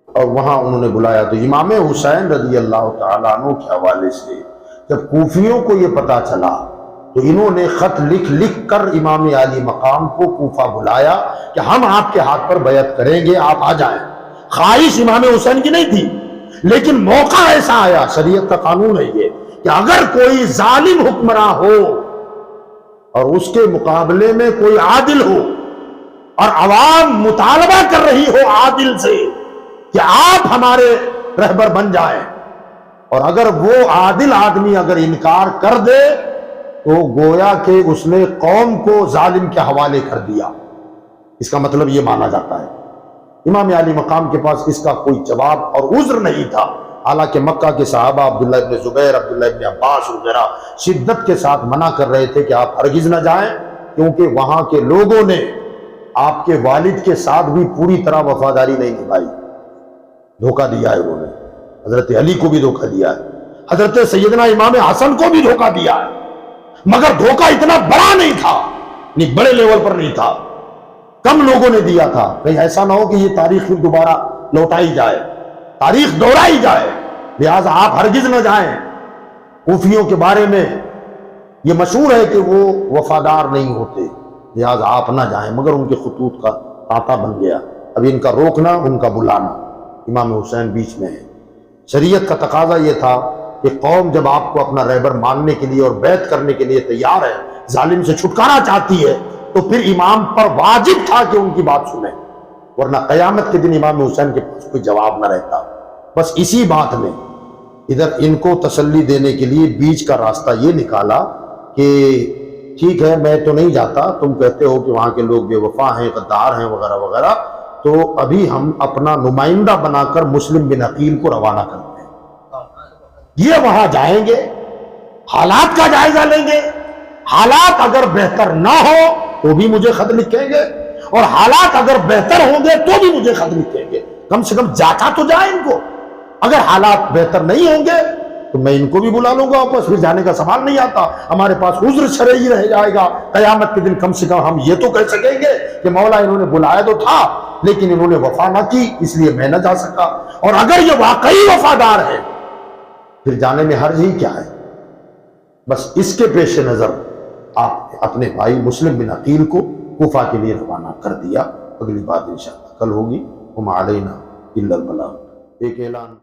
اور وہاں انہوں نے بلایا۔ تو امام حسین رضی اللہ تعالیٰ عنہ کے حوالے سے جب کوفیوں کو یہ پتا چلا تو انہوں نے خط لکھ کر امام علی مقام کو کوفہ بلایا کہ ہم آپ کے ہاتھ پر بیعت کریں گے، آپ آ جائیں۔ خواہش امام حسین کی نہیں تھی، لیکن موقع ایسا آیا، شریعت کا قانون ہے یہ کہ اگر کوئی ظالم حکمراں ہو اور اس کے مقابلے میں کوئی عادل ہو، اور عوام مطالبہ کر رہی ہو عادل سے کہ آپ ہمارے رہبر بن جائیں، اور اگر وہ عادل آدمی اگر انکار کر دے تو گویا کہ اس نے قوم کو ظالم کے حوالے کر دیا، اس کا مطلب یہ مانا جاتا ہے۔ امام علی مقام کے پاس اس کا کوئی جواب اور عذر نہیں تھا، حالانکہ مکہ کے صحابہ عبداللہ ابن زبیر، عبداللہ ابن عباس وغیرہ شدت کے ساتھ منع کر رہے تھے کہ آپ ہرگز نہ جائیں، کیونکہ وہاں کے لوگوں نے آپ کے والد کے ساتھ بھی پوری طرح وفاداری نہیں نبھائی، دھوکہ دیا ہے انہوں نے، حضرت علی کو بھی دھوکہ دیا ہے، حضرت سیدنا امام حسن کو بھی دھوکہ دیا ہے، مگر دھوکہ اتنا بڑا نہیں تھا، نہیں بڑے لیول پر نہیں تھا، کم لوگوں نے دیا تھا، کہیں ایسا نہ ہو کہ یہ تاریخ دوبارہ لوٹائی جائے۔ تاریخ دہرائی جائے، لہذا آپ ہرگز نہ جائیں۔ کوفیوں کے بارے میں یہ مشہور ہے کہ وہ وفادار نہیں ہوتے، لہذا آپ نہ جائیں، مگر ان کے خطوط کا آتا بن گیا۔ اب ان کا روکنا، ان کا بلانا، امام حسین بیچ میں ہے۔ شریعت کا تقاضا یہ تھا کہ قوم جب آپ کو اپنا رہبر ماننے کے لیے اور بیعت کرنے کے لیے تیار ہے، ظالم سے چھٹکارا چاہتی ہے، تو پھر امام پر واجب تھا کہ ان کی بات سنیں، ورنہ قیامت کے دن امام حسین کے پاس کوئی جواب نہ رہتا۔ بس اسی بات میں ادھر ان کو تسلی دینے کے لیے بیچ کا راستہ یہ نکالا کہ ٹھیک ہے میں تو نہیں جاتا، تم کہتے ہو کہ وہاں کے لوگ بے وفا ہیں، غدار ہیں وغیرہ وغیرہ، تو ابھی ہم اپنا نمائندہ بنا کر مسلم بن عقیل کو روانہ کرتے ہیں۔ یہ وہاں جائیں گے، حالات کا جائزہ لیں گے، حالات اگر بہتر نہ ہو تو بھی مجھے خط لکھیں گے، اور حالات اگر بہتر ہوں گے تو بھی مجھے خط لکھیں گے، کم سے کم جاتا تو جائے ان کو۔ اگر حالات بہتر نہیں ہوں گے تو میں ان کو بھی بلا لوں گا واپس، پھر جانے کا سوال نہیں آتا، ہمارے پاس عذر شرعی رہ جائے گا۔ قیامت کے دن کم سے کم ہم یہ تو کہہ سکیں گے کہ مولا انہوں نے بلایا تو تھا لیکن انہوں نے وفا نہ کی، اس لیے میں نہ جا سکا۔ اور اگر یہ واقعی وفادار ہے پھر جانے میں حرج ہی کیا ہے؟ بس اس کے پیش نظر آپ نے اپنے بھائی مسلم بن عقیل کو کوفہ کے لیے روانہ کر دیا۔ اگلی بات انشاءاللہ کل ہوگی۔ وما علینا الا البلاغ۔ ایک اعلان